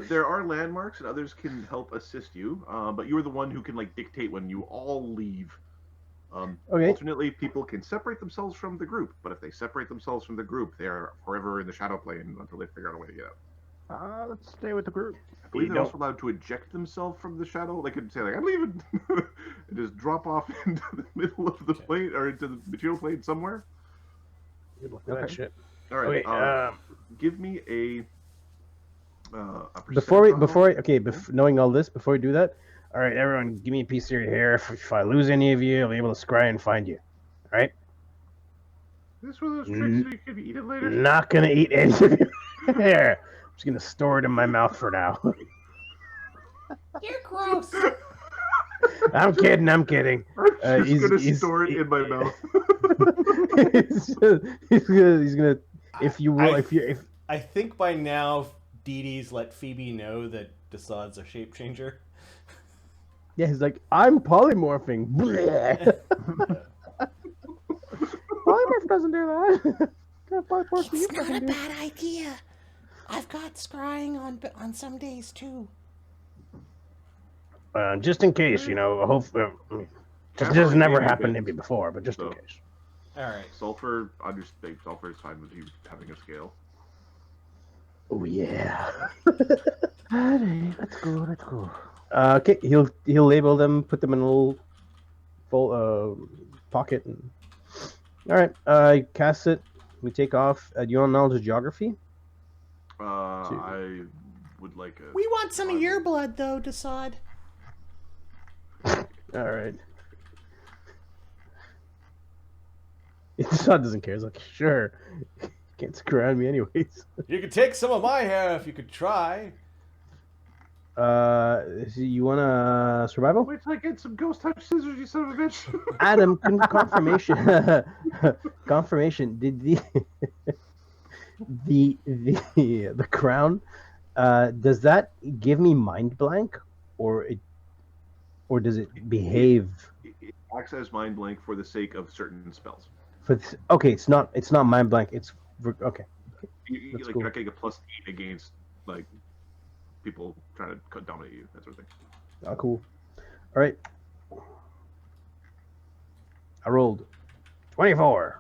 There are landmarks, and others can help assist you. But you're the one who can dictate when you all leave. Okay. Alternately, people can separate themselves from the group, but if they separate themselves from the group, they are forever in the shaw plane until they figure out a way to get out. Let's stay with the group. I believe they're also allowed to eject themselves from the shadow. They could say, I'm leaving, and just drop off into the middle of the plane, or into the material plane somewhere. Good luck with that shit. All right. Okay, give me a knowing all this, before we do that, all right, everyone, give me a piece of your hair. If I lose any of you, I'll be able to scry and find you. All right? This one of those tricks so you can eat it later? Not gonna eat any of your hair. I'm just gonna store it in my mouth for now. You're gross. I'm kidding. I'm just gonna store it in my mouth. he's gonna. If I think by now Dee Dee's let Phoebe know that Dassod's a shape changer. Yeah, he's like, I'm polymorphing. Polymorph doesn't do that. It's not a bad idea. I've got scrying on some days too. Just in case, I hope this has never happened to me before, but just in case. All right. Sulfur, Sulfur is fine with you having a scale. Oh yeah. Alright, let's go. Okay, he'll label them, put them in a little pocket. All right, I cast it. We take off. Do you want knowledge of geography? I would like a. We want some of your blood, though, Dassod. All right. Dassod doesn't care. He's like, sure. Can't screw around me anyways. You could take some of my hair if you could try. You want a survival? Wait till I get some ghost touch scissors, you son of a bitch. Adam, confirmation. Confirmation. Did the crown? Does that give me mind blank, or does it behave? It acts as mind blank for the sake of certain spells. Okay, it's not mind blank. It's okay. You're not getting a +8 against like people trying to dominate you, that sort of thing. Oh, cool. All right. I rolled 24.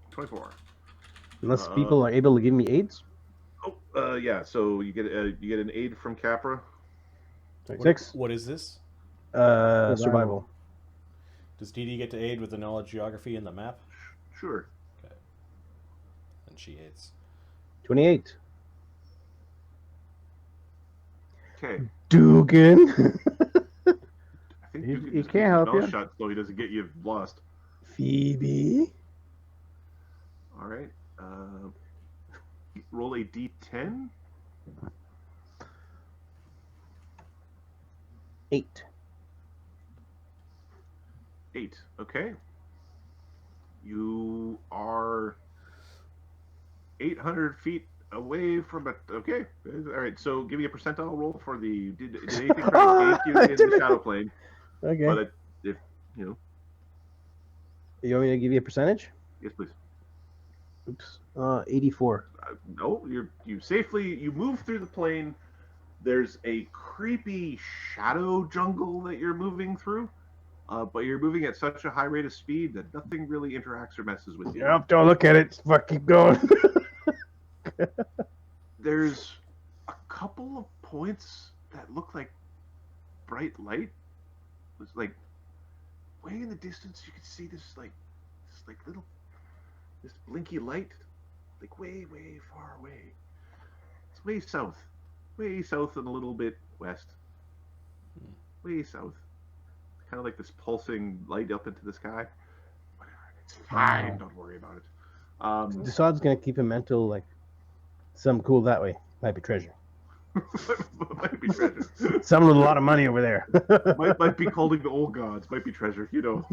24. Unless people are able to give me aids. Oh, yeah. So you get an aid from Capra. 26. What is this? Survival. Does Dee Dee get to aid with the knowledge geography and the map? Sure. Okay. And she aids. 28. Okay. Dugan. I think he can't help you. Shot so he doesn't get you lost. Phoebe. All right. Roll a d10. 8. 8. Okay. You are 800 feet away from it. Okay. All right. So give me a percentile roll for the. Did anything try to gank you in the shadow plane? Okay. But if you know. You want me to give you a percentage? Yes, please. Oops. 84. No, you move through the plane. There's a creepy shadow jungle that you're moving through, but you're moving at such a high rate of speed that nothing really interacts or messes with you. Yep, don't look at it. Fuck, keep going. There's a couple of points that look like bright light. It's like way in the distance you can see this little blinky light, like way far away. It's way south and a little bit west. Way south. Kind of like this pulsing light up into the sky. Whatever, it's fine. Don't worry about it. Dassod's gonna keep a mental like something cool that way. Might be treasure. Might be treasure. Someone with a lot of money over there. might be calling the old gods. Might be treasure. You know.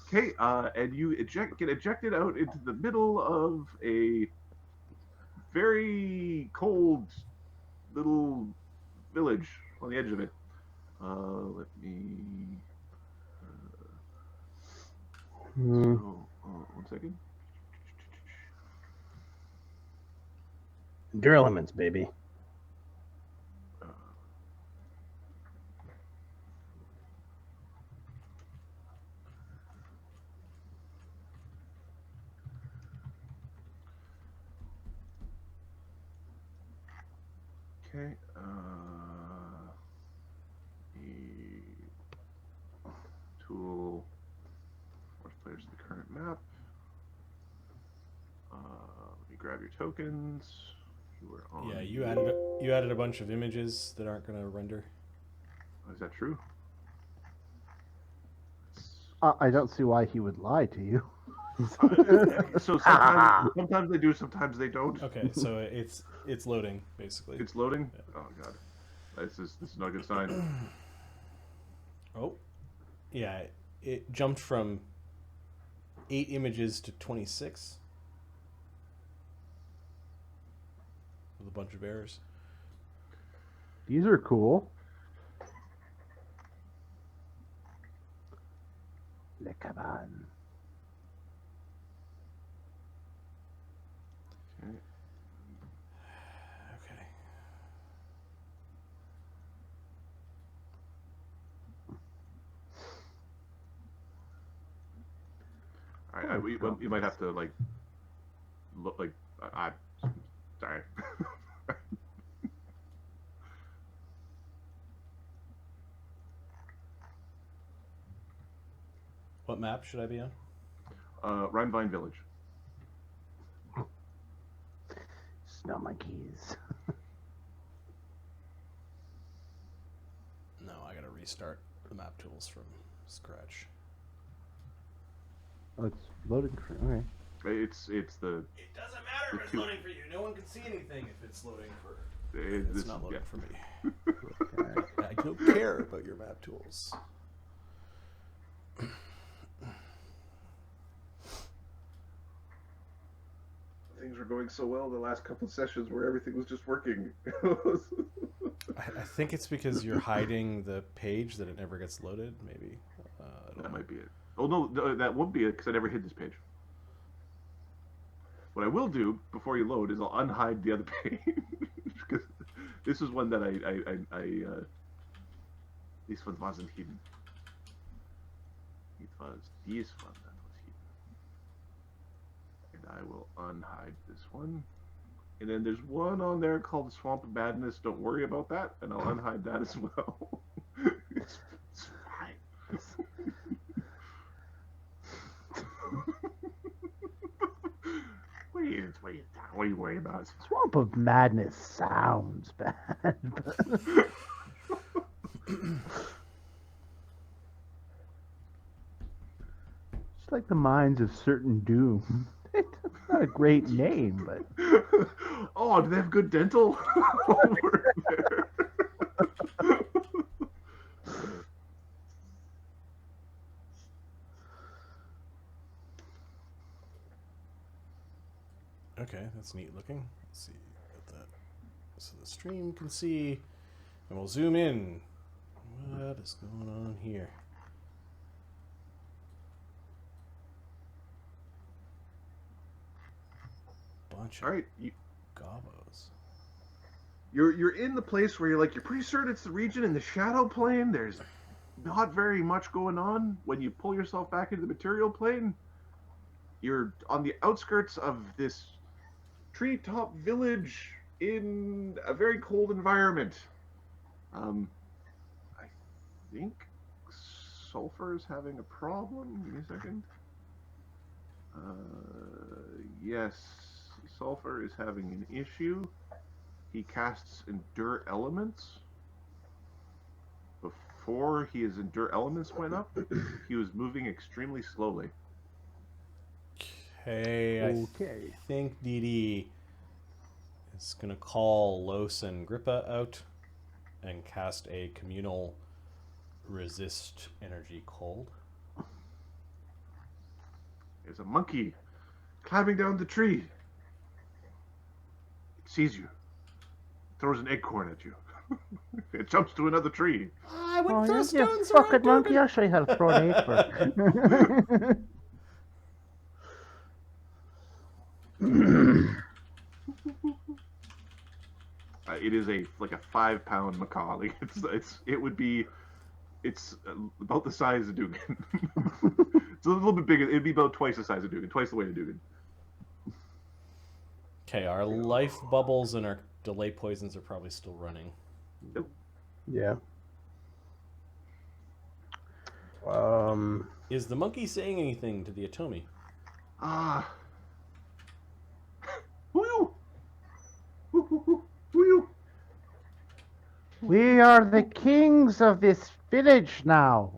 Okay, and you get ejected out into the middle of a very cold little village on the edge of it. Let me. So, 1 second. Endure elements, baby. Okay. Tool. Force players to the current map. Let me grab your tokens. You were on. Yeah, you added a bunch of images that aren't going to render. Is that true? I don't see why he would lie to you. So sometimes they do, sometimes they don't. Okay, so it's loading basically. It's loading. Yeah. Oh god, this is not a good sign. Oh, yeah, it jumped from 8 images to 26 with a bunch of errors. These are cool. Le cabane. Okay. You might have to like look like sorry. What map should I be on? Rimevine Village. Snow monkeys. No, I gotta restart the map tools from scratch. Oh, it's loading. Okay. It's the. It doesn't matter if it's loading for you. No one can see anything if it's loading for. It's not loading for me. I don't care about your map tools. Things were going so well the last couple of sessions where everything was just working. I think it's because you're hiding the page that it never gets loaded. Maybe that might be it. Oh no, that won't be it because I never hid this page. What I will do before you load is I'll unhide the other page because this is one that this one wasn't hidden. It was this one that was hidden, and I will unhide this one. And then there's one on there called Swamp of Madness. Don't worry about that, and I'll unhide that as well. It's fine. What are you worried about? Swamp of Madness sounds bad. It's like the Mines of Certain Doom. It's not a great name, but... Oh, do they have good dental over there? Okay, that's neat looking. Let's see what that so the stream can see, and we'll zoom in. What is going on here? Bunch of All right, gobos. you're in the place where you're pretty certain it's the region in the shadow plane. There's not very much going on. When you pull yourself back into the material plane, you're on the outskirts of this treetop village in a very cold environment. I think Sulfur is having a problem. Give me a second. Yes, Sulfur is having an issue. He casts Endure Elements. Before his Endure Elements went up, he was moving extremely slowly. Okay, I think Dee Dee is going to call Lloes and Grippa out and cast a communal resist energy cold. There's a monkey climbing down the tree. It sees you. Throws an acorn at you. It jumps to another tree. I would throw stones fuck around it, monkey. I'll show you how to throw an acorn. It is a 5-pound macaw. It's about the size of Dugan. It's a little bit bigger. It'd be about twice the size of Dugan, twice the weight of Dugan. Okay, our life bubbles and our delay poisons are probably still running. Nope. Yeah. Is the monkey saying anything to the Atomi? Who you? Who you? We are the kings of this village now.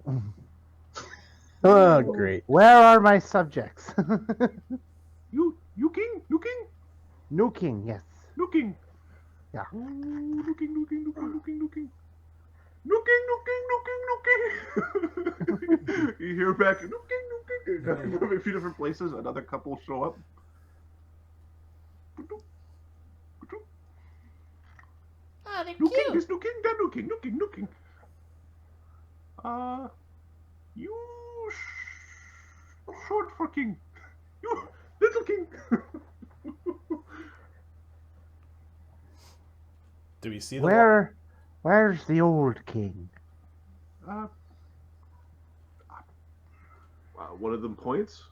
Oh, great. Where are my subjects? You king? You king? New king, yes. No king. Yeah. Oh, no king. You hear back, no king. A few different places, another couple show up. Ah, they're No king, cute. this no king, that no king. You short for king. You little king. Do we see the Where's the old king? One of them points.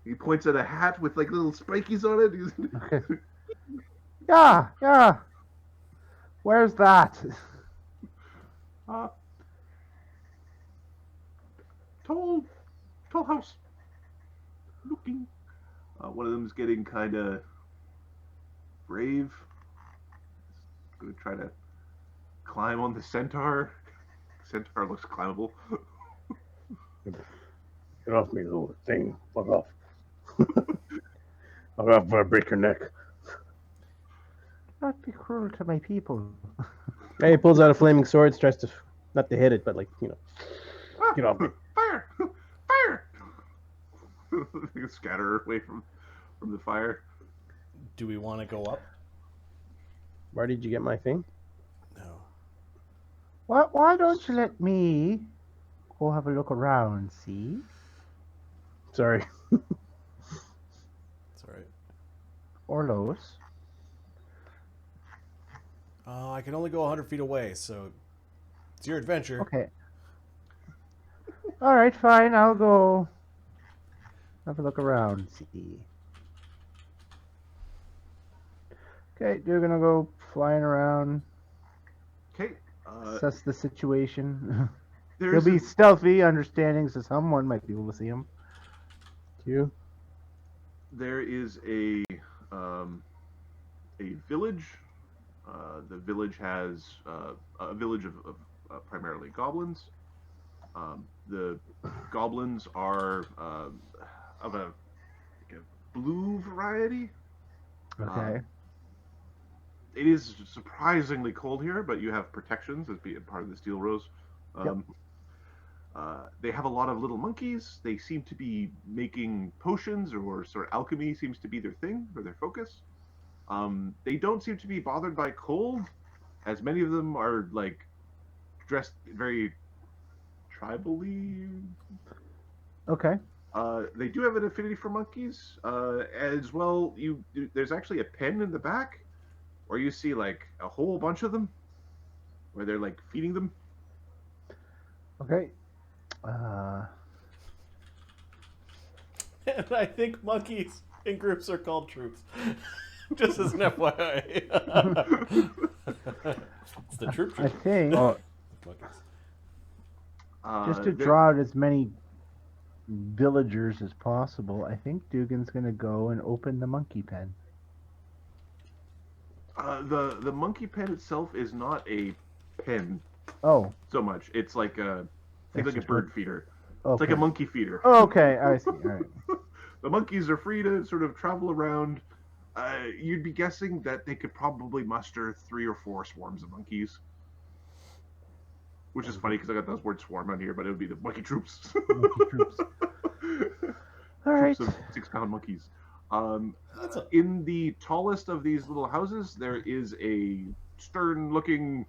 He points at a hat with like little spikies on it. Okay. Yeah. Where's that? Tall house. Looking. One of them's getting kind of brave. Going to try to climb on the centaur. Centaur looks climbable. Get off me, little thing. Fuck off. Fuck off before I break your neck. Not be cruel to my people. Hey, he pulls out a flaming sword, tries to, not to hit it, but like, get off me. Fire! Scatter away from the fire. Do we want to go up? Where did you get my thing? No. Why don't you let me go have a look around, see? Sorry. It's alright. Or Lois. I can only go 100 feet away, so it's your adventure. Okay. Alright, fine. I'll go have a look around, see. Okay, you're gonna go flying around, Okay. assess the situation. He'll There's be stealthy, understanding so someone might be able to see him. You? there is a village. The village has a village of primarily goblins. The goblins are of a blue variety. Okay. It is surprisingly cold here, but you have protections as being part of the Steel Rose. They have a lot of little monkeys. They seem to be making potions, or sort of alchemy seems to be their thing, or their focus. They don't seem to be bothered by cold, as many of them are like dressed very tribally. Okay. They do have an affinity for monkeys, as well. There's actually a pen in the back, where you see like a whole bunch of them, where they're like feeding them. Okay. And I think monkeys in groups are called troops. Just as an FYI. It's the troop. I think Monkeys. just to draw out as many villagers as possible, I think Dugan's gonna go and open the monkey pen. The monkey pen itself is not a pen Oh. so much. It's like think like a bird feeder. Okay. It's like a monkey feeder. Okay, I see. All right. The monkeys are free to sort of travel around. You'd be guessing that they could probably muster 3 or 4 swarms of monkeys. Which is funny because I got those words swarm on here, but it would be the monkey troops. Monkey troops. All right. Troops of 6-pound monkeys. In the tallest of these little houses, there is a stern-looking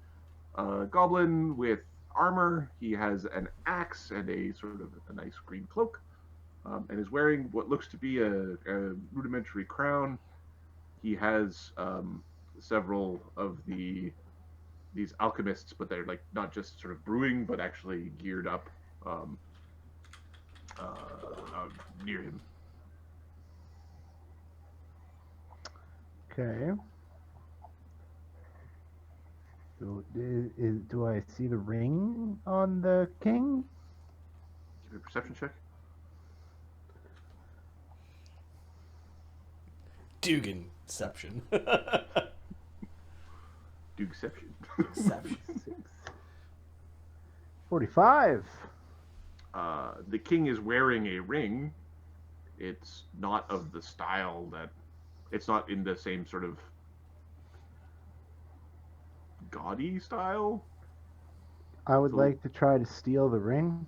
goblin with armor. He has an axe and a sort of a nice green cloak, and is wearing what looks to be a rudimentary crown. He has several of these alchemists, but they're like not just sort of brewing, but actually geared up near him. Okay. So, do I see the ring on the king? Give me a perception check. Dugganception. Dugception. 45. The king is wearing a ring. It's not of the style that... It's not in the same sort of gaudy style. I would like to try to steal the ring.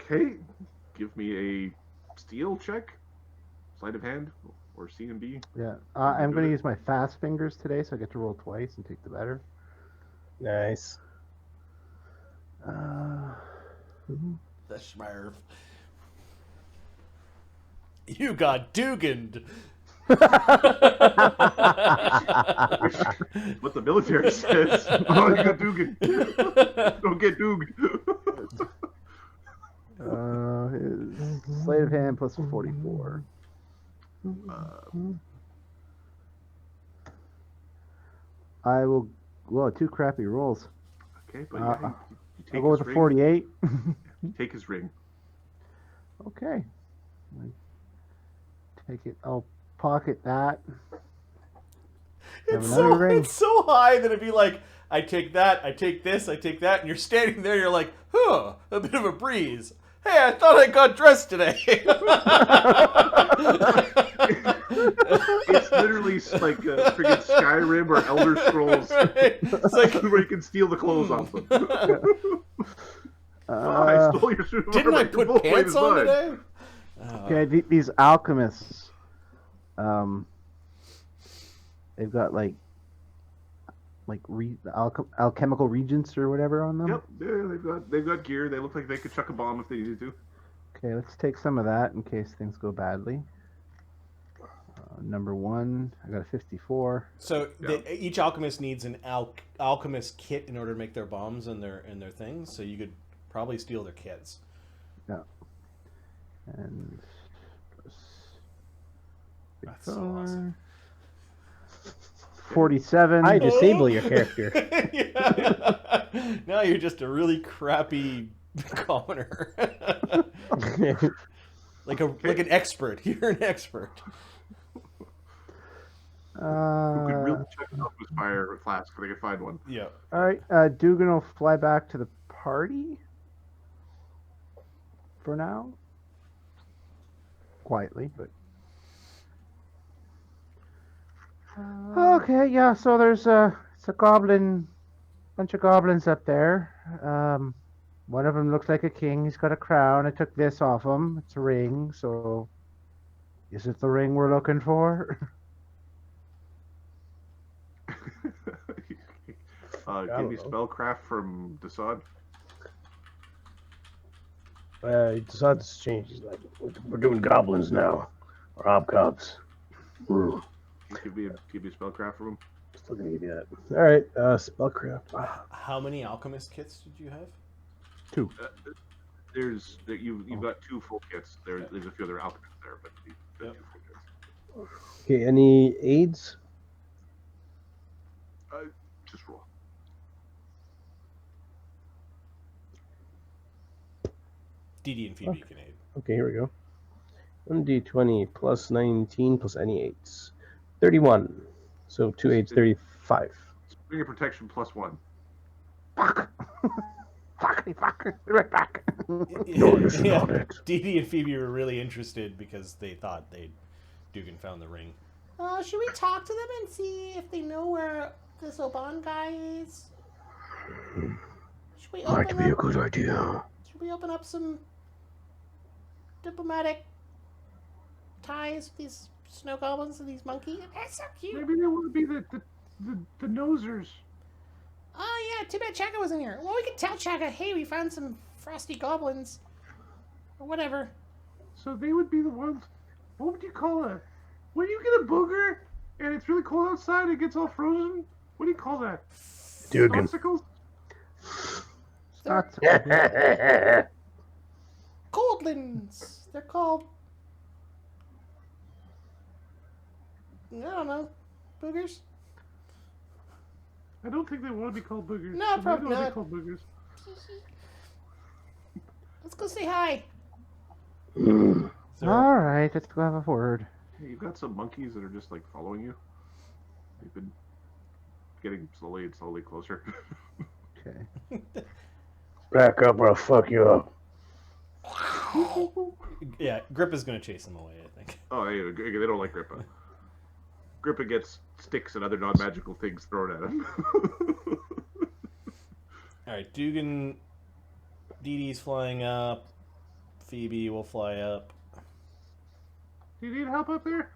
Okay. Give me a steal check. Sleight of hand or C&B. Yeah. I'm going to use my fast fingers today, so I get to roll twice and take the better. Nice. The Schmirf. You got Duganed. What the military says. Oh, you got Dugan. Don't get Duged. His sleight of hand plus 44. I will. Well, 2 crappy rolls. Okay, but yeah, you take I'll go with his a ring. 48. Take his ring. Okay. Take it. I'll pocket that. Have another ring. It's so high that it'd be like, I take that, I take this, I take that, and you're standing there, you're like, huh, a bit of a breeze. Hey, I thought I got dressed today. It's literally like a friggin' Skyrim or Elder Scrolls. Right. It's like, where you can steal the clothes off them. I stole your suit of didn't I armor. Your put full plate pants is on mine. today? Okay, these alchemists, they've got like alchemical regents or whatever on them. Yep, yeah, they've got gear. They look like they could chuck a bomb if they needed to. Okay, let's take some of that in case things go badly. Number 1, I got a 54. So each alchemist needs an alchemist kit in order to make their bombs and their things. So you could probably steal their kits. Yeah. And That's so awesome. 47. I disable your character. Yeah. Now you're just a really crappy commoner. like an expert. You're an expert. Who could really check out his fire flask if they could find one. Yeah. All right, Dugan will fly back to the party for now. Quietly, but... Okay, yeah, so there's it's a bunch of goblins up there. One of them looks like a king. He's got a crown. I took this off him. It's a ring, so... Is it the ring we're looking for? Give me spellcraft from Dassod. Dassod's changed. He's like, we're doing goblins now, or hobcobs. Give me spellcraft from him. Still gonna give you that. All right, spellcraft. How many alchemist kits did you have? 2. You've got 2 full kits. There's a few other alchemists there, but the 2 full kits. Okay, any aids? Just roll. Dee Dee and Pheobe can aid. Okay, here we go. 1d20 plus 19 plus any 8s. 31. So 2 aids, 35. Bring your protection plus 1. Fuck! Fuck! Right back! Yeah. Dee Dee and Pheobe were really interested because they thought Dugan found the ring. Should we talk to them and see if they know where this Oban guy is? Should we Might be a good idea. Should we open up some diplomatic ties with these snow goblins and these monkeys? That's so cute. Maybe they want to be the nosers. Oh yeah, too bad Chaka wasn't here. Well, we could tell Chaka, hey, we found some frosty goblins. Or whatever. So they would be the ones. What would you call it? When you get a booger and it's really cold outside and it gets all frozen, what do you call that? Dugan. Stonksicles? Coldlins. They're called... I don't know. Boogers? I don't think they want to be called boogers. No, They probably don't want to not. be called boogers. Let's go say hi. Alright, let's go have a word. Hey, you've got some monkeys that are just like following you. They've been getting slowly and slowly closer. Okay. Back up or I'll fuck you up. Yeah, Grippa's going to chase them away, I think. Oh, yeah, they don't like Grippa. Grippa gets sticks and other non-magical things thrown at him. Alright, Dugan... Dee Dee's flying up. Pheobe will fly up. Do you need help up there?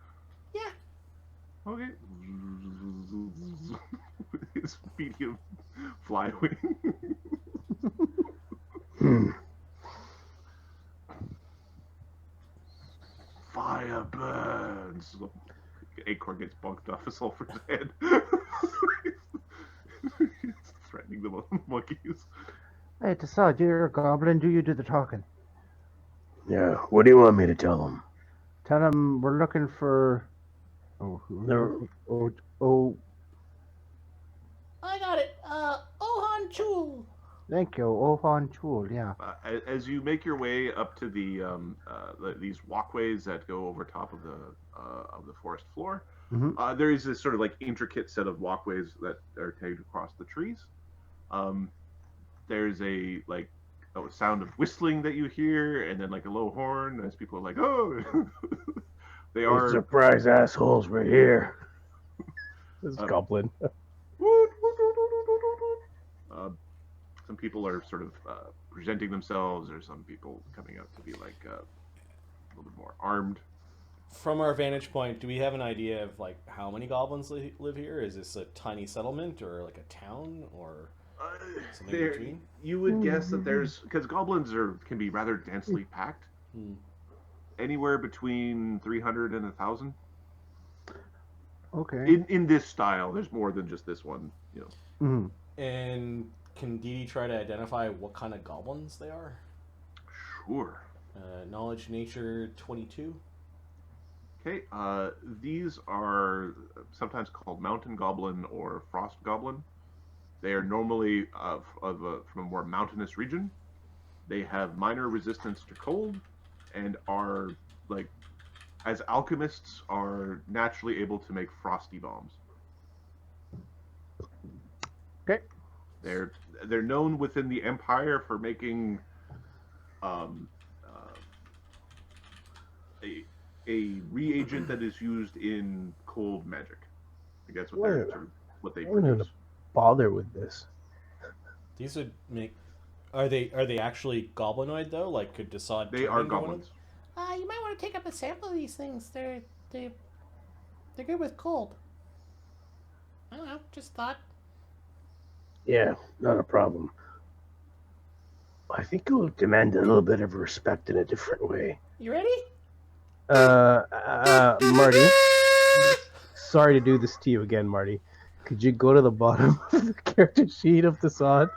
Yeah. Okay. His medium flywing. Fire burns. Acorn gets bonked off his sulfur's head. Threatening the monkeys. Hey, Dassod, you're a goblin. Do you do the talking? Yeah. What do you want me to tell them? Tell them we're looking for. They're- Oh, I got it. Ohan Chul. thank you. Ohan Chul, yeah. As you make your way up to these walkways that go over top of the forest floor, there is this sort of like intricate set of walkways that are tagged across the trees. There's a sound of whistling that you hear, and then like a low horn as people are like, "Oh!" They are surprise assholes. We're here. This goblin. Some people are sort of presenting themselves, or some people coming out to be like a little bit more armed. From our vantage point, do we have an idea of like how many goblins live here? Is this a tiny settlement or like a town or something in between? You would guess that there's, because goblins can be rather densely packed, anywhere between 300 and 1,000. Okay. In this style, there's more than just this one, you know. And can Dee Dee try to identify what kind of goblins they are? Sure. Knowledge nature 22. Okay. These are sometimes called mountain goblin or frost goblin. They are normally from a more mountainous region. They have minor resistance to cold, and are like, as alchemists, are naturally able to make frosty bombs. Okay. They're known within the Empire for making a reagent that is used in cold magic. I guess what they I'm gonna produce. bother with this. These would make. Are they actually goblinoid though? Like could Dassod? They are goblins. You might want to take up a sample of these things. They're good with cold. I don't know. Just thought. Yeah, not a problem. I think it will demand a little bit of respect in a different way. You ready? Marty. Sorry to do this to you again, Marty. Could you go to the bottom of the character sheet of Dassod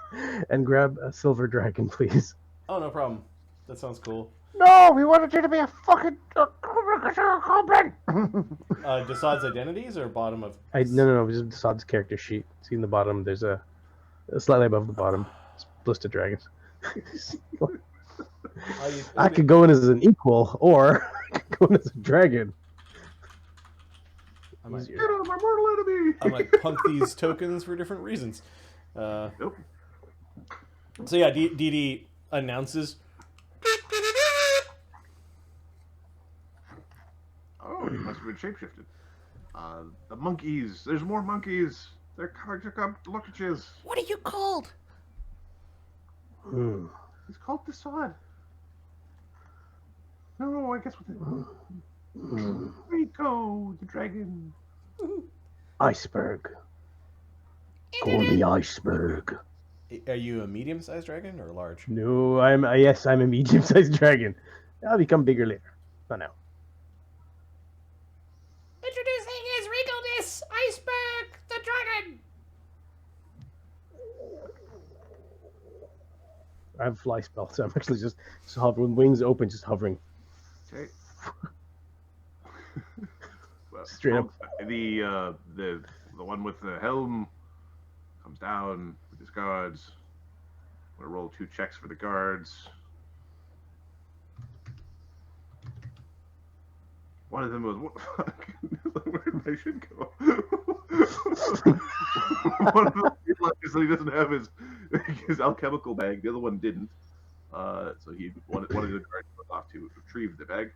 and grab a silver dragon, please? Oh, no problem. That sounds cool. No, we wanted you to be a fucking goblin. Dassod's identities or bottom of? No, just Dassod's character sheet. See in the bottom, there's a slightly above the bottom. It's list of dragons. I could go in as an equal, or I could go in as a dragon. I might, Get him, my mortal enemy! I might punk these tokens for different reasons. Nope. So yeah, Dee Dee announces. Oh, you must have been shapeshifted. The monkeys. There's more monkeys. They're coming to come look at you. What are you called? It's called Dassod. No, I guess what Rico, the dragon. Iceberg. Call me Iceberg. Are you a medium-sized dragon or large? No, I'm a medium-sized dragon. I'll become bigger later. Not now. Introducing his regalness, Iceberg, the dragon. I have a fly spell, so I'm actually just hovering, wings open, just hovering. Okay. Well, Straight up. The one with the helm comes down with his guards. I'm gonna roll 2 checks for the guards. One of them was where I should go. One of them realized that he doesn't have his alchemical bag. The other one didn't. So one of the guards went off to retrieve the bag.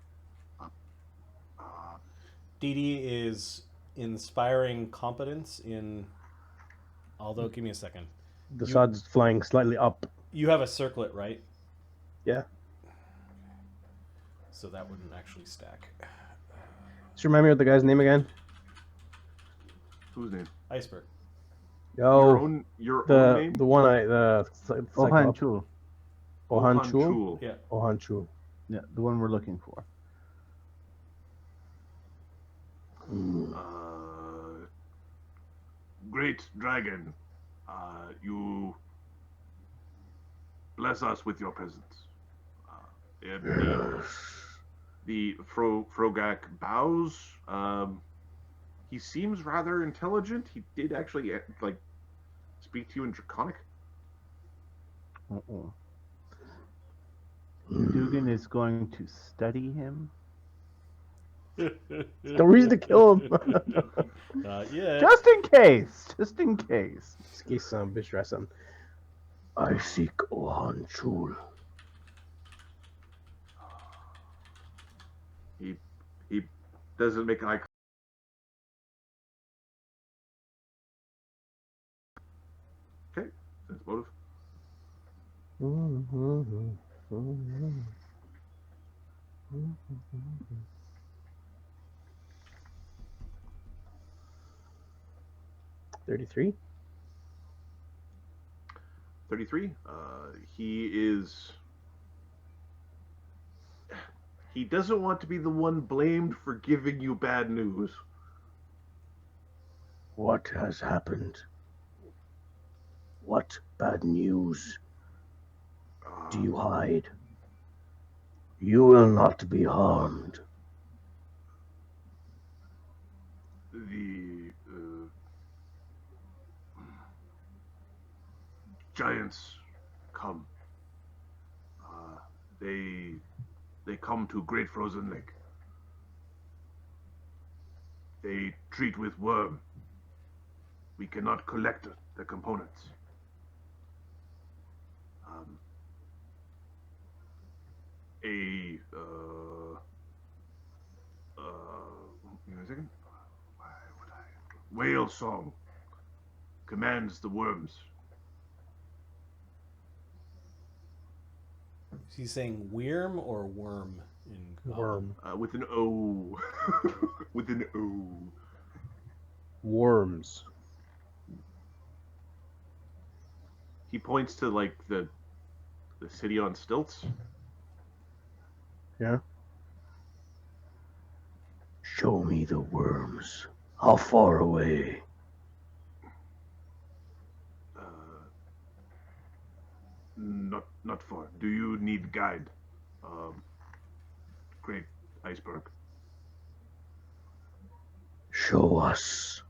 Dee Dee is inspiring competence in. Although, give me a second. Dassod's flying slightly up. You have a circlet, right? Yeah. So that wouldn't actually stack. Just remind me of the guy's name again. Whose name? Iceberg. Oh, Your own name? the one Ohan Chul. Ohan Chul? Yeah. Ohan Chul. Yeah, the one we're looking for. Great dragon, you bless us with your presence. The Frogak bows. He seems rather intelligent. He did actually speak to you in Draconic. Uh-oh. Dugan is going to study him. The reason to kill him. Yeah. Just in case. Just in case. Just in case some bitch dress him. I seek Ohan Chul. He doesn't make eye. Okay, sense motive. $33. 33. He doesn't want to be the one blamed for giving you bad news. What has happened? What bad news do you hide? You will not be harmed. The giants come. They come to Great Frozen Lake. They treat with worm. We cannot collect the components. Give me a second. Why would I? Whale song commands the worms. Is he saying worm or worm? In Worm. With an O. With an O. Worms. He points to the city on stilts. Yeah. Show me the worms. How far away? Not far. Do you need guide? Great iceberg. Show us.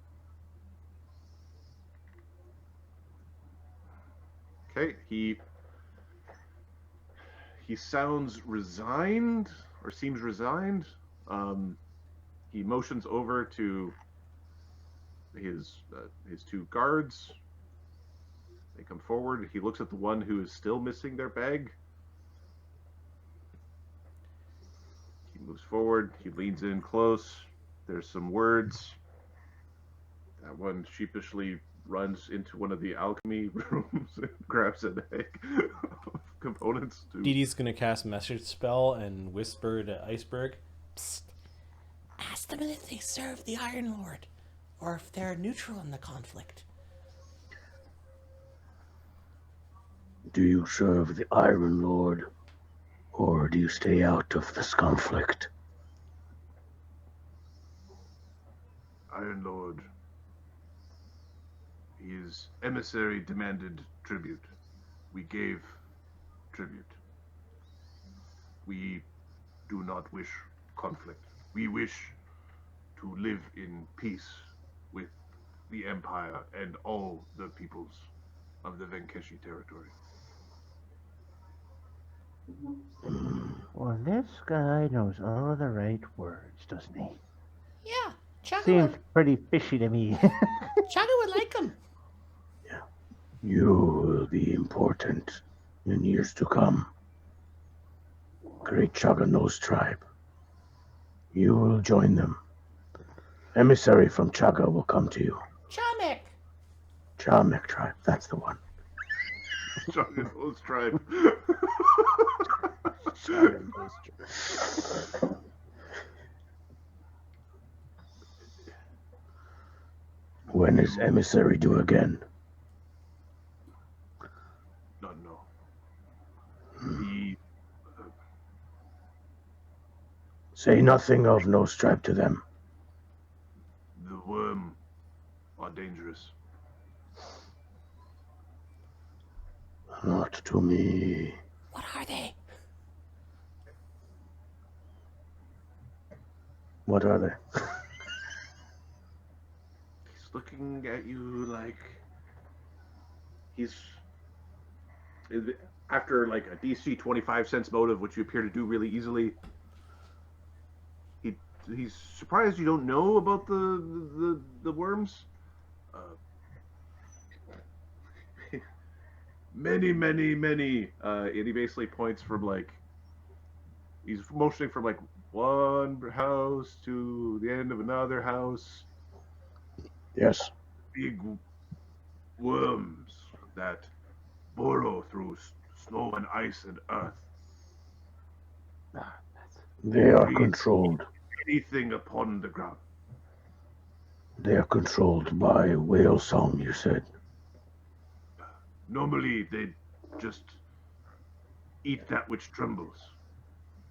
Okay, he sounds resigned, or seems resigned. He motions over to his two guards. They come forward. He looks at the one who is still missing their bag. He moves forward. He leans in close. There's some words. That one sheepishly runs into one of the alchemy rooms and grabs an egg of components. Dee Dee's gonna cast message spell and whisper to Iceberg. Psst. Ask them if they serve the Iron Lord, or if they're neutral in the conflict. Do you serve the Iron Lord, or do you stay out of this conflict? Iron Lord. His emissary demanded tribute. We gave tribute. We do not wish conflict. We wish to live in peace with the Empire and all the peoples of the Venkeshi territory. Well, this guy knows all the right words, doesn't he? Yeah, Chugga Seems would, pretty fishy to me. Chugga would like him. You will be important in years to come. Great Chaga tribe. You will join them. Emissary from Chaga will come to you. Chamek. Chamek tribe, that's the one. Chugga's tribe. When is emissary due again? No. He Say nothing of no stripe to them. the worm are dangerous. Not to me. What are they? What are they? He's looking at you like he's after like a DC 25 cents motive, which you appear to do really easily. He's surprised you don't know about the worms. Many, and he basically points from like he's motioning from like one house to the end of another house. Yes. Big worms that burrow through snow and ice and earth. They are controlled. Anything upon the ground. They are controlled by whale song, you said. Normally they just eat that which trembles.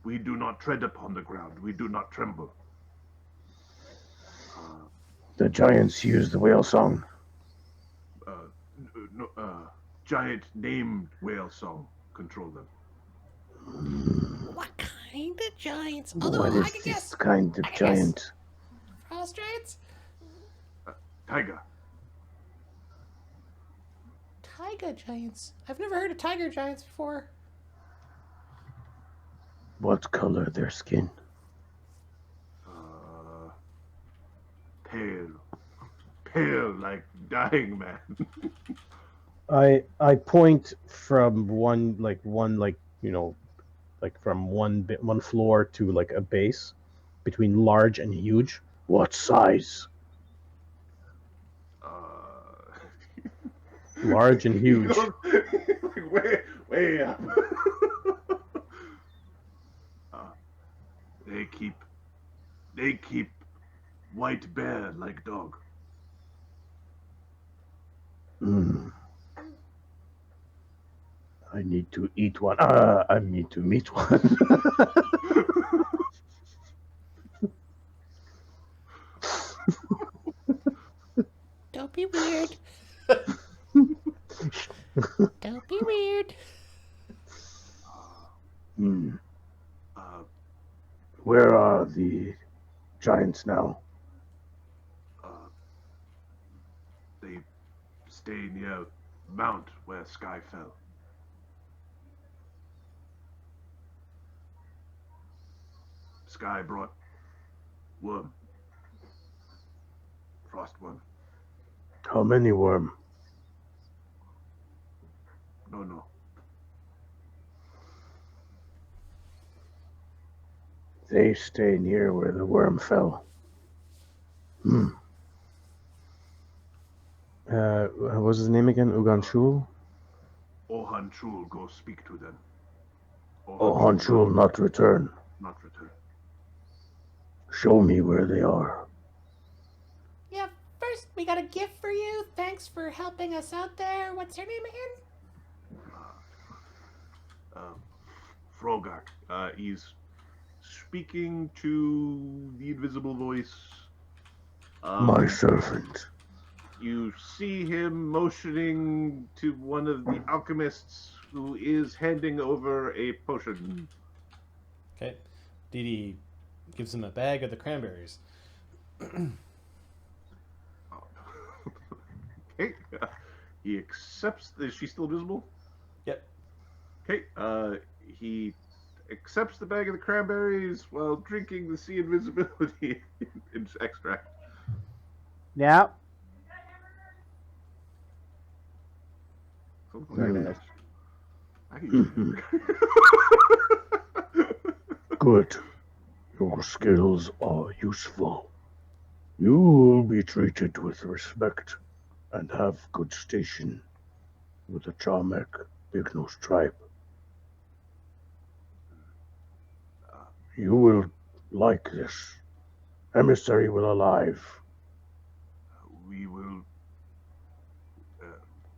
We do not tread upon the ground. We do not tremble. The giants use the whale song. Giant named whale song control them. What kind of giants? What Although is I could this guess. kind of I could giant? guess. Frost giants? Taiga. Taiga giants. I've never heard of tiger giants before. What color their skin? Pale like dying man. I point from from one floor to like a base between large and huge. What size? Large and huge. Like way up. They keep white bear like dog. I need to eat one. I need to meet one. Don't be weird. Don't be weird. Where are the giants now? They stay near Mount where Sky fell. Sky brought worm. Frost worm. How many worm? No. They stay near where the worm fell. What was his name again? Uganshul? Ohanchul, go speak to them. Ohanchul not return. Not return. Show me where they are. Yeah, first we got a gift for you. Thanks for helping us out there. What's your name again? Frogak. He's speaking to the invisible voice. My servant. You see him motioning to one of the alchemists who is handing over a potion. Okay. Dee Dee gives him a bag of the cranberries. Okay. He accepts. Is she still visible? Yep. Okay. He accepts the bag of the cranberries while drinking the sea invisibility extract. Yeah. Very nice. Good. Your skills are useful. You will be treated with respect and have good station with the Charmek Big Nose tribe. You will like this. Emissary will arrive. We will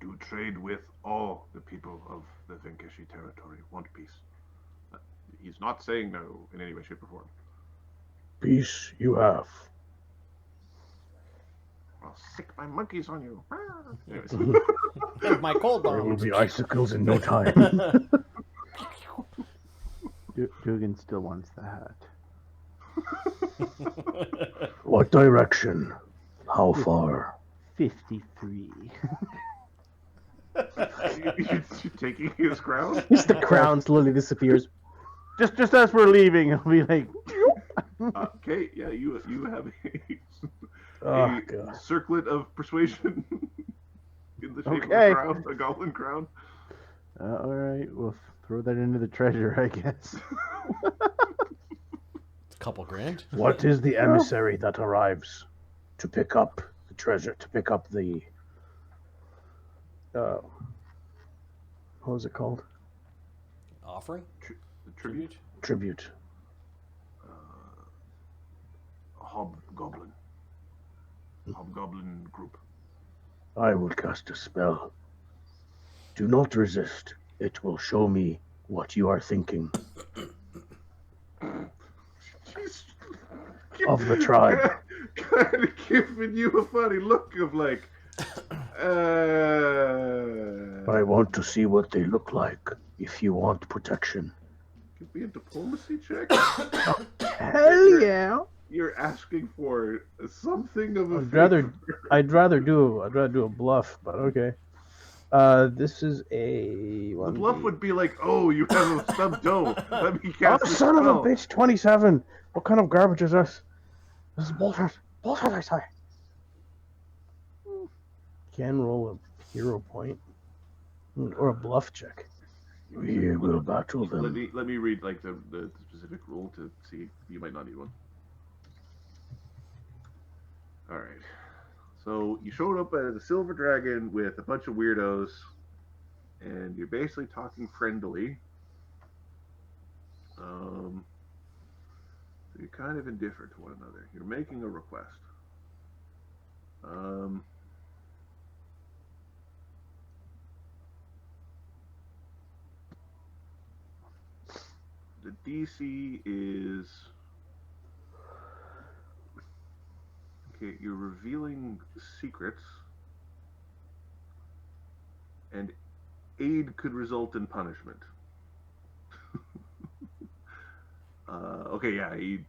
do trade with all the people of the Venkeshi territory. Want peace. He's not saying no in any way, shape, or form. Peace you have. I'll sick my monkeys on you. Anyways. And my cold There will bombs. be icicles in no time. Dugan still wants the hat. What direction? How far? 53. You're taking his crown? Just the crown slowly disappears. Just as we're leaving, I'll be like, Okay, yeah, you have Oh, a God. circlet of persuasion in the shape Okay. of a crown, a goblin crown. all right, we'll throw that into the treasure, I guess. It's a couple grand. What is the emissary that arrives to pick up the treasure, to pick up the... what was it called? Offering? The tribute? Tribute. Hobgoblin group. I will cast a spell. Do not resist. It will show me what you are thinking of the tribe. Kind of giving you a funny look of like, I want to see what they look like if you want protection. Give me a diplomacy check. Hell yeah! You're asking for something of a I'd rather do a bluff, but okay. This is a The bluff would be like, oh, you have a stub toe. Let me Oh, cast this son of a spell. bitch! 27. What kind of garbage is this? This is bullshit. Bullshit, I say. Can roll a hero point or a bluff check. We will battle them. Let me read like the specific rule to see. You might not need one. All right. So you showed up as a silver dragon with a bunch of weirdos, and you're basically talking friendly. So you're kind of indifferent to one another. You're making a request. The DC is... Okay, you're revealing secrets, and aid could result in punishment. Okay, yeah, he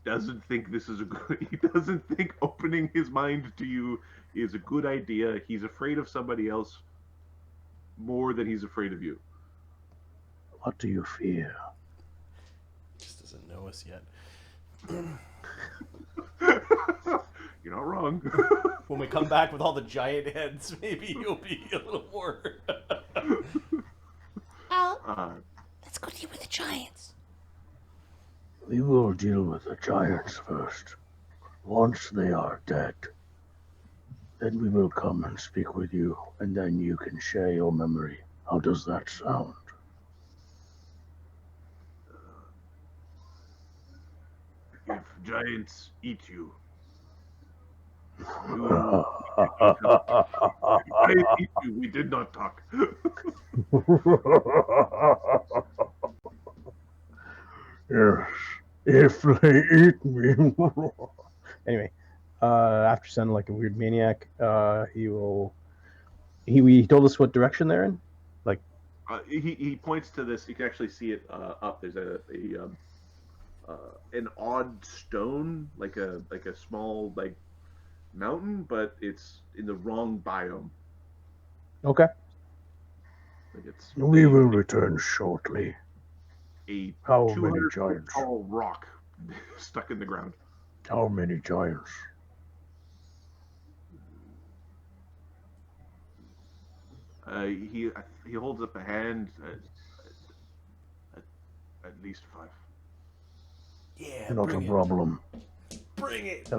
doesn't think this is a good... He doesn't think opening his mind to you is a good idea. He's afraid of somebody else more than he's afraid of you. What do you fear? Just doesn't know us yet. You're not wrong. When we come back with all the giant heads, maybe you'll be a little more. Let's go deal with the giants. We will deal with the giants first. Once they are dead, then we will come and speak with you, and then you can share your memory. How does that sound? If giants eat you, we did not talk. Yes, if they eat me. Anyway, after sounding like a weird maniac, he will. He told us what direction they're in. Like, He points to this. You can actually see it up. There's an odd stone, like a small like mountain, but it's in the wrong biome. okay. Like it's We will return shortly. a How many 200 giants? tall rock stuck in the ground. How many giants? He holds up a hand. At least 5. Yeah, Not a bring it. problem. Bring it.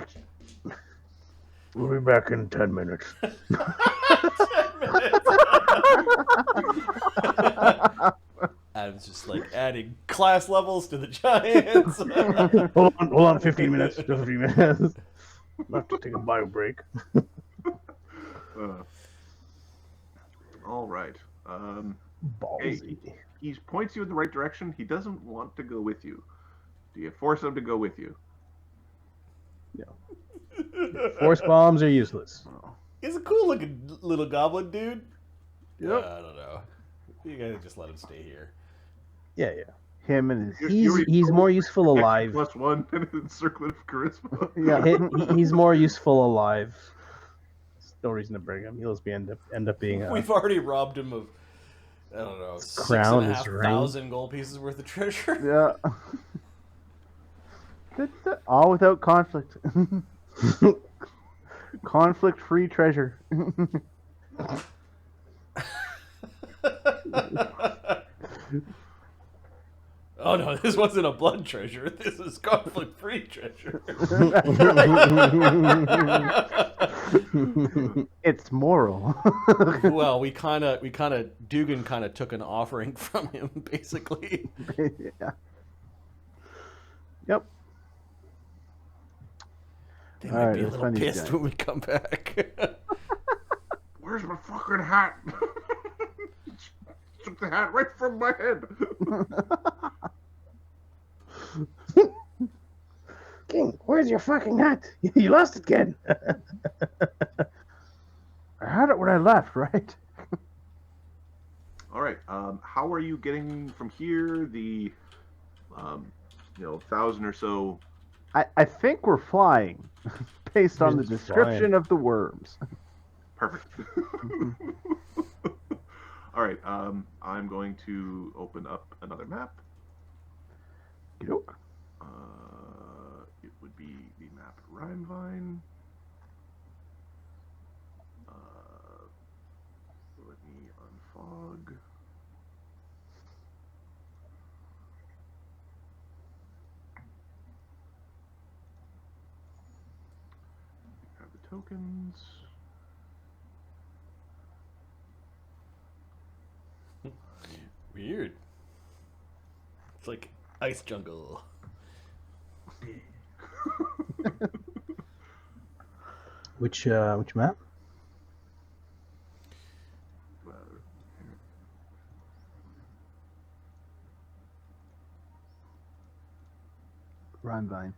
We'll be back in 10 minutes. 10 minutes. Adam's just like adding class levels to the giants. Hold on, 15 minutes. Just 15 minutes. I have to take a bio break. All right. Ballsy. He points you in the right direction. He doesn't want to go with you. Do you force him to go with you? Force bombs are useless. He's a cool looking little goblin dude. Yep. I don't know. You gotta just let him stay here. Yeah. him and his. He's more useful alive. +1 and it's circlet of charisma. Yeah. He's more useful alive. No reason to bring him. He'll just end up being. We've already robbed him of, I don't know, crown, his ring. 6,500 gold pieces worth of treasure. Yeah. All without conflict. Conflict-free treasure. Oh no, this wasn't a blood treasure. This is conflict-free treasure. It's moral. Well, Duggan kind of took an offering from him, basically. Yeah. Yep. They All might right, be a let's little find these pissed guys. when we come back. Where's my fucking hat? Took the hat right from my head. King, where's your fucking hat? You lost it again. I had it when I left, right? All right. How are you getting from here? The 1,000 or so. I think we're flying, based on the Just description flying. of the worms. Perfect. All right. I'm going to open up another map. Okey-doke. It would be the map Rimevine. Let me unfog. Grab the tokens. Weird. It's like ice jungle. Which map? Rimevine.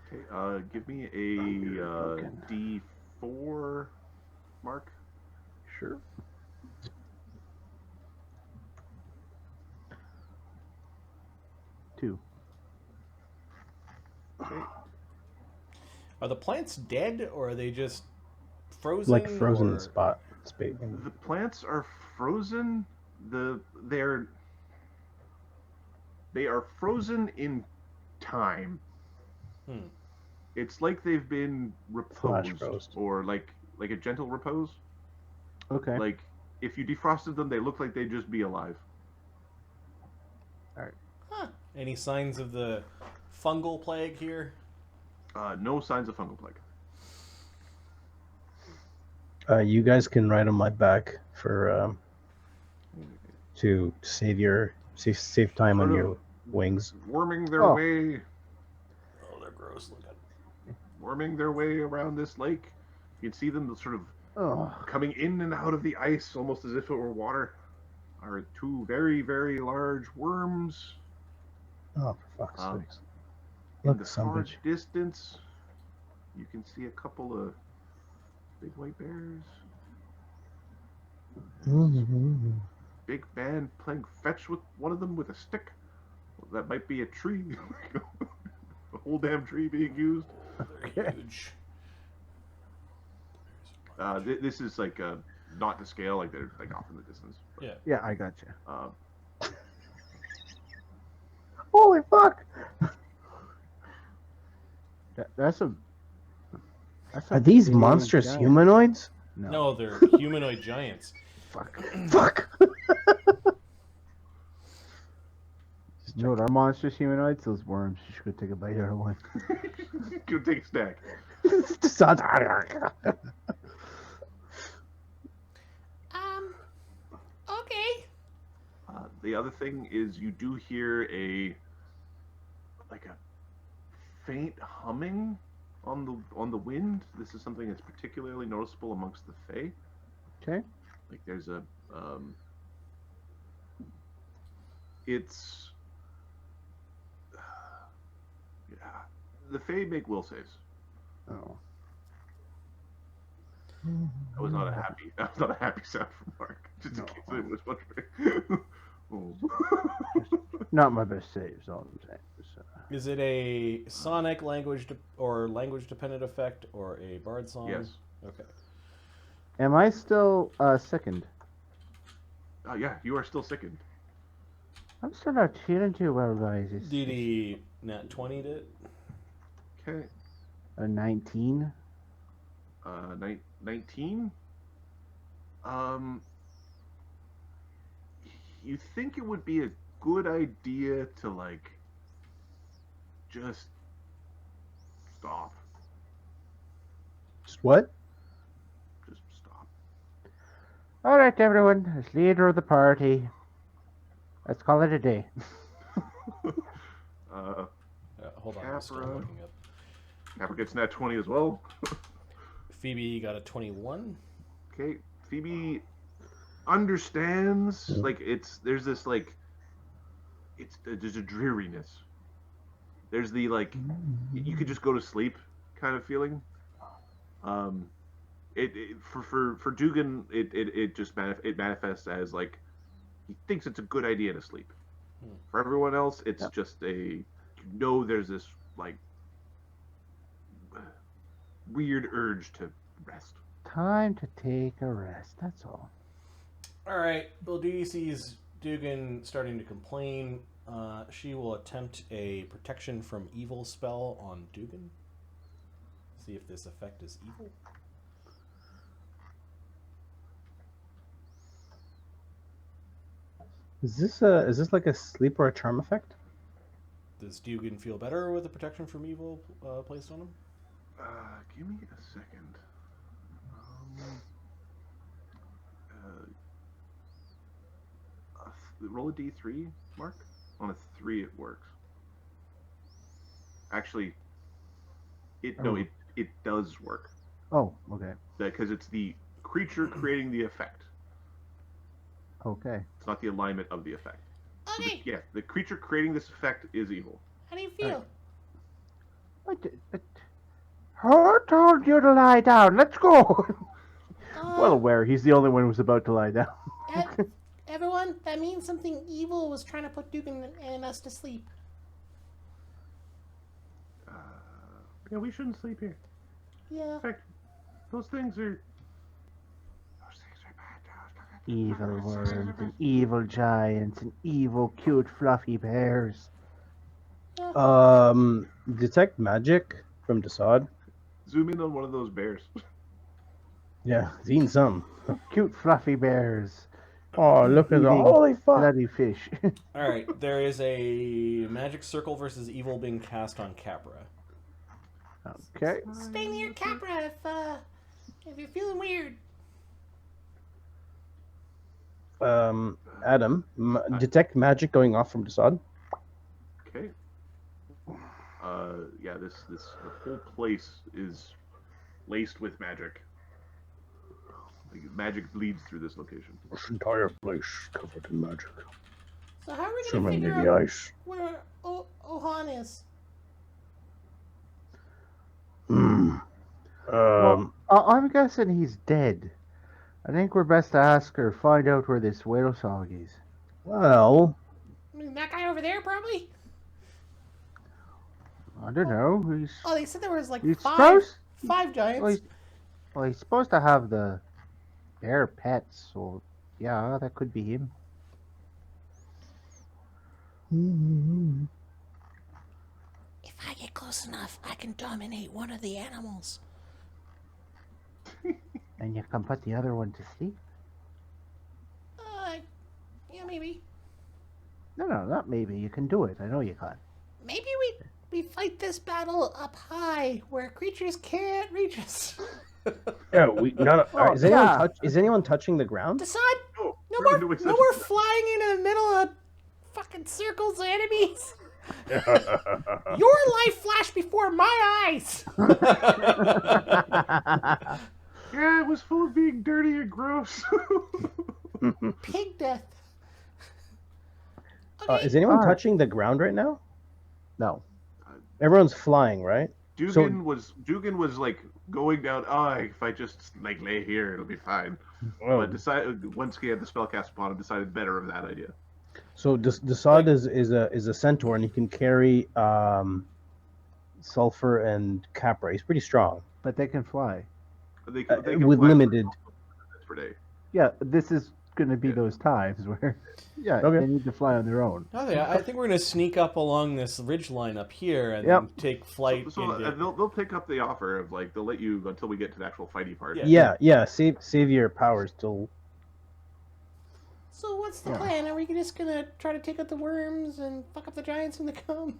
Okay, give me a token. D4 mark. Sure. Two. Are the plants dead, or are they just frozen? Like frozen or... spot. The plants are frozen. They are frozen in time. It's like they've been Flash reposed, froze. or like a gentle repose. Okay. Like if you defrosted them, they look like they'd just be alive. Huh. Any signs of the fungal plague here? No signs of fungal plague. You guys can ride on my back for to save time on Sort of your wings. Worming their Oh. way. Oh, they're gross looking. Worming their way around this lake. You can see them sort of Oh. coming in and out of the ice, almost as if it were water, are two very, very large worms. Oh, for fuck's Um, sakes! In Look, the son of a far bitch. distance, you can see a couple of big white bears. Mm-hmm. Big man playing fetch with one of them with a stick. Well, that might be a tree. The whole damn tree being used. They're huge. This is like not to scale, like they're like off in the distance. Yeah. Yeah, I got you. Holy fuck! That's a Are these big monstrous giant. humanoids? No, they're humanoid giants. Fuck. Fuck! You know what are monstrous humanoids? Those worms. You should go take a bite out of one. Go take a snack. Okay. The other thing is you do hear a faint humming on the wind. This is something that's particularly noticeable amongst the Fae. Okay. Like there's a it's yeah, the Fae make will saves. Oh. That was not a happy sound from Mark. Just in case it was wondering. Oh. Not my best save, is all I'm saying. So, Is it a sonic language or language dependent effect or a bard song? Yes. Okay. am I still sickened? Yeah, you are still sickened. I'm still not feeling too well, guys. It's Dee Dee nat 20'd it. Okay. a 19. 19. You think it would be a good idea to like just stop? Just what? Just stop. All right, everyone. As leader of the party, let's call it a day. Hold on, I'm still Capra. looking up. Capra gets nat 20 as well. Phoebe got a 21. Okay, Phoebe understands. Like there's this like there's a dreariness. There's the like you could just go to sleep kind of feeling. For Duggan it just manifests as like he thinks it's a good idea to sleep. For everyone else, it's just there's this like weird urge to rest. Time to take a rest. That's all. All right. Well, Dee Dee sees Duggan starting to complain. She will attempt a protection from evil spell on Duggan. See if this effect is evil. Is this like a sleep or a charm effect? Does Duggan feel better with the protection from evil placed on him? Give me a second. Roll a d3, Mark. On a 3, it works. Actually, it does work Oh, okay. because it's the creature creating the effect. Okay. It's not the alignment of the effect. So Okay, the creature creating this effect is evil. how do you feel? But who told you to lie down? Let's go. Well aware, he's the only one who's about to lie down. Everyone, that means something evil was trying to put Duggan and us to sleep. Yeah, we shouldn't sleep here. Yeah. In fact, those things are bad. Evil worms and evil giants and evil cute fluffy bears. Detect magic from Dassod. Zoom in on one of those bears. Yeah, seen some. Cute fluffy bears. Oh, look at the Eating holy fuck! bloody fish. All right. There is a magic circle versus evil being cast on Capra. Okay. Stay near Capra if you're feeling weird. Adam, detect magic going off from Dassod. Okay. Yeah, the whole place is laced with magic. Like, magic bleeds through this location. This entire place covered in magic. So how are we gonna Swimming figure in the out ice. where Ohan is? Well, I'm guessing he's dead. I think we're best to ask her, find out where this whale song is. Well, I mean, that guy over there, probably? I don't know. Oh, they said there was like He's five supposed. giants. Well, he's supposed to have the bear pets, so yeah, that could be him. If I get close enough, I can dominate one of the animals. And you can put the other one to sleep. Yeah, maybe. No, not maybe. You can do it. I know you can. Maybe we fight this battle up high, where creatures can't reach us. yeah, we none. Oh, Is anyone touching the ground? Decide. No, No we're more doing such- flying into the middle of fucking circles of enemies. Your life flashed before my eyes. Yeah, it was full of being dirty and gross. Pig death. Okay. Is anyone Alright. touching the ground right now? No. Everyone's flying, right? Duggan was like going down. Oh, if I just like lay here, it'll be fine. Oh, But once he had the spell cast upon him, decided better of that idea. so Dassod is a centaur, and he can carry sulfur and Capra. He's pretty strong. But they can fly. They can With fly limited. per day. Yeah, this is going to be Yeah. those times where, yeah, Okay. they need to fly on their own. Okay, I think we're gonna sneak up along this ridge line up here and Yep. then take flight. So into... they'll take up the offer of like they'll let you until we get to the actual fighty part. Yeah. Save your powers till. So what's the Yeah. plan? Are we just gonna try to take out the worms and fuck up the giants when they come?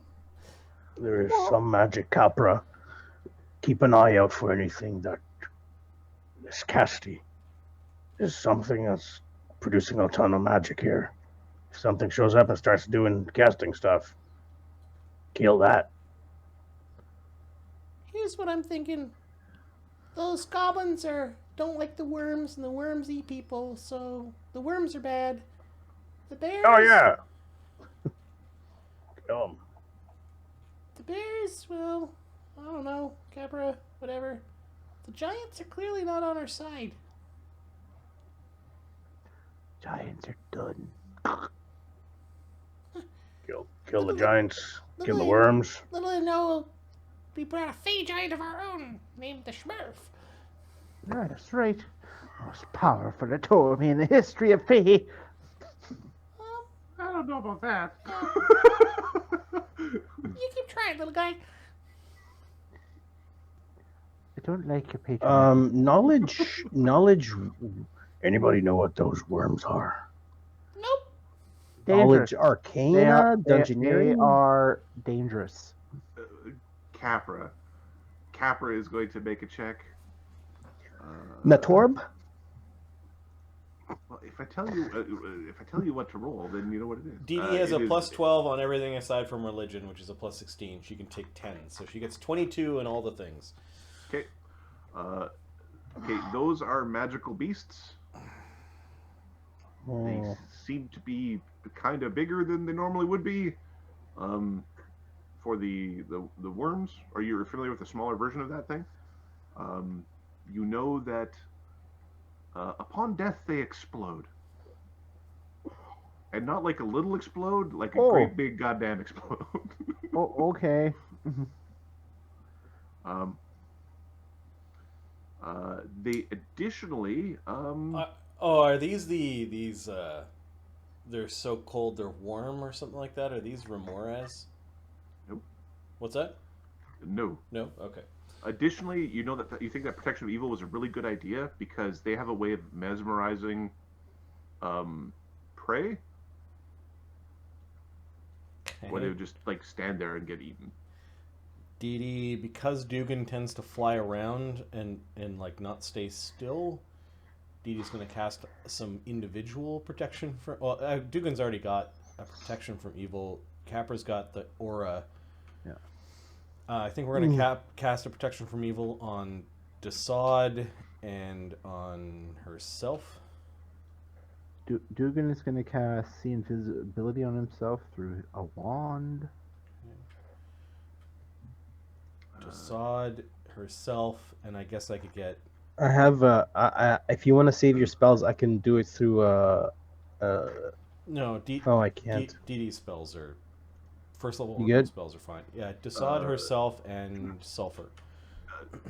There is some magic, Capra. Keep an eye out for anything that is casty. There's something that's producing a ton of magic here. If something shows up and starts doing casting stuff, kill that. Here's what I'm thinking. Those goblins don't like the worms, and the worms eat people, so the worms are bad. The bears. Oh yeah. Kill 'em. The bears. Well, I don't know, Capra, whatever. The giants are clearly not on our side. Giants are done. Kill the giants. Kill the Little- worms. Little to know, we brought a fey giant of our own named the Schmurf. That's right. Most powerful Atomi in the history of Fae. I don't know about that. You keep trying, little guy. I don't like your patron. Knowledge. Anybody know what those worms are? Nope. Knowledge, Dangerous. arcana, They dungeoneering. are dangerous. Capra. Capra is going to make a check. Natorb. Well, if I tell you what to roll, then you know what it is. Dee Dee has it a is- plus 12 on everything aside from religion, which is a plus 16. She can take 10, so she gets 22 in all the things. Okay. Okay, those are magical beasts. They Oh. seem to be kind of bigger than they normally would be. For the worms, are you familiar with the smaller version of that thing? You know that upon death they explode, and not like a little explode, like a Oh. great big goddamn explode. Oh, okay. They additionally, Are these they're so cold they're warm or something like that? Are these remores? Nope. What's that? no. No? Okay. Additionally, you know that you think that protection of evil was a really good idea because they have a way of mesmerizing prey where they would just like stand there and get eaten. Dee Dee, because Dugan tends to fly around and like not stay still, Dee Dee's going to cast some individual protection for. Well, Dugan's already got a protection from evil. Capra's got the aura. Yeah. I think we're going to cast a protection from evil on Dassod and on herself. Dugan is going to cast see invisibility on himself through a wand. Dassod, herself, and I guess I could get. I have. If you want to save your spells, I can do it through. No, Oh, I can't. Dee Dee's spells are. First level You orbital good? spells are fine. Yeah, Dassod, herself, and Sulfur.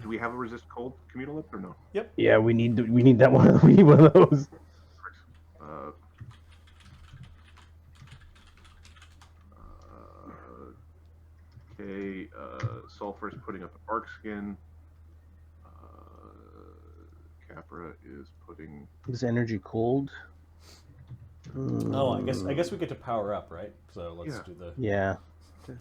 Do we have a resist cold communal lip or no? Yeah, we need that one. We need one of those. Okay, Sulfur's putting up arc skin. Capra is putting. Is energy cold? Oh, I guess we get to power up, right? So let's Yeah. do the. Yeah.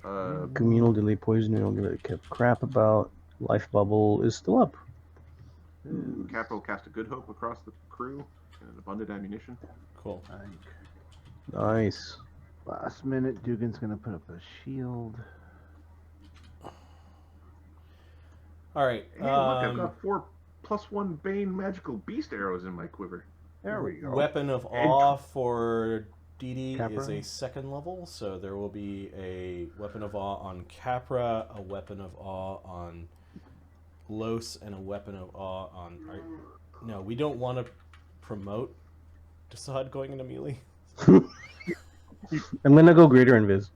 Uh, Communal delay poison. I'll give it a crap about. Life bubble is still up. Capra will cast a good hope across the crew and abundant ammunition. Cool. Nice. Last minute, Dugan's going to put up a shield. All right. Hey, look, I've got 4+1 Bane magical beast arrows in my quiver. There we go. Weapon of Awe for Dee Dee Capra? is a second level, so there will be a Weapon of Awe on Capra, a Weapon of Awe on Lloes and a weapon of awe on. No, we don't want to promote Dassod going into melee. I'm gonna go greater invis.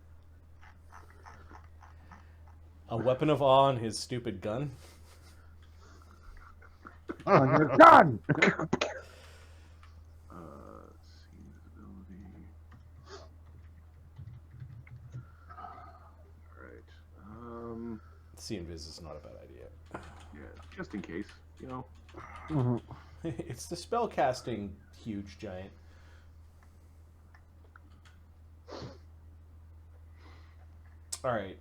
A weapon of awe on his stupid gun. On your gun! Let's see, invisibility. Alright. See invis is not a bad idea. Yeah, just in case, you know. Mhm. It's the spell casting huge giant. All right.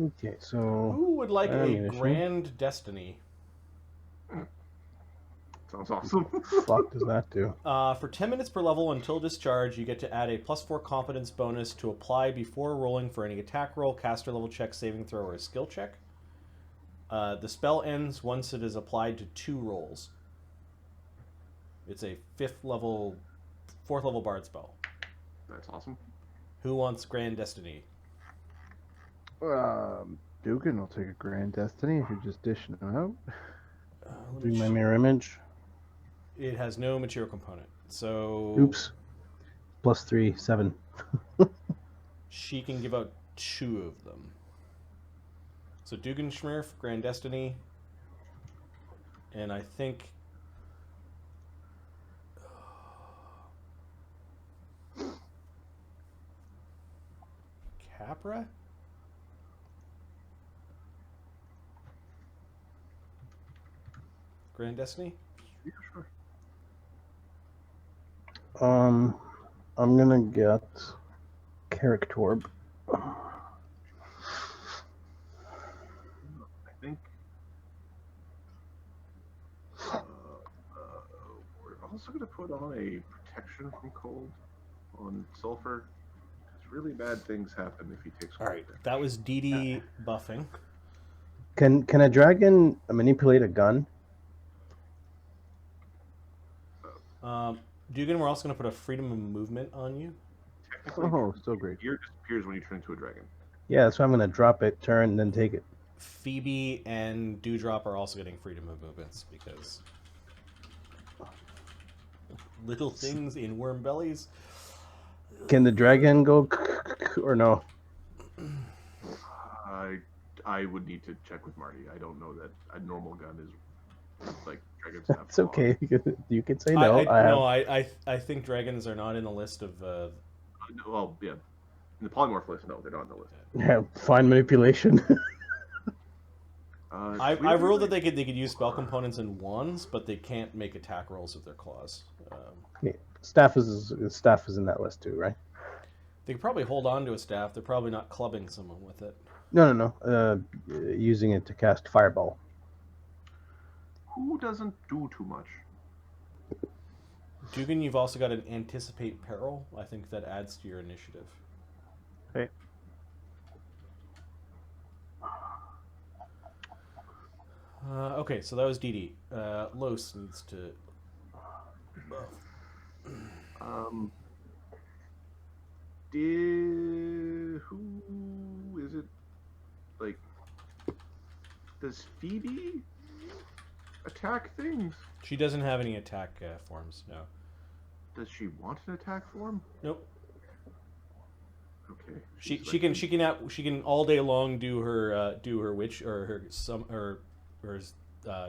Okay, so Who would like a ammunition. grand destiny? Sounds awesome. fuck does that do? For 10 minutes per level until discharge, you get to add a +4 confidence bonus to apply before rolling for any attack roll, caster level check, saving throw, or skill check. The spell ends once it is applied to 2 rolls. It's a 4th level bard spell. That's awesome. Who wants grand destiny? Dugan will take a grand destiny if you're just dishing them out. Doing my mirror image. It has no material component, so Oops. +3, 7. she can give out 2 of them. So Dugganschmirph, grand destiny, and I think Capra. Grand destiny. Yeah, sure. I'm gonna get Carricktorb. I think we're also going to put on a protection from cold on Sulfur. Because really bad things happen if he takes All cold right, damage. that was Dee Dee buffing. Can a dragon manipulate a gun? Dugan, we're also going to put a freedom of movement on you. Technically, Oh, so great. your gear disappears when you turn into a dragon. Yeah, so I'm gonna drop it, turn, and then take it. Phoebe and Dewdrop are also getting freedom of movements because little things in worm bellies. Can the dragon go or no? I would need to check with Marty. I don't know that a normal gun is like dragons have. It's okay. You can say no. I think dragons are not in the list of. Well, yeah. In the polymorph list, no, they're not on the list. Yeah, fine manipulation. I've ruled that they could use spell components in wands, but they can't make attack rolls with their claws. Staff is in that list too, right? They could probably hold on to a staff. They're probably not clubbing someone with it. No. Using it to cast fireball. Who doesn't do too much? Dugan, you've also got an anticipate peril. I think that adds to your initiative. Okay. Okay, so that was Dee Dee. Los needs to buff. Who is it? Like, does Phoebe attack things? She doesn't have any attack forms. No. Does she want an attack form? Nope. Okay. She She's can all day long do her witch or her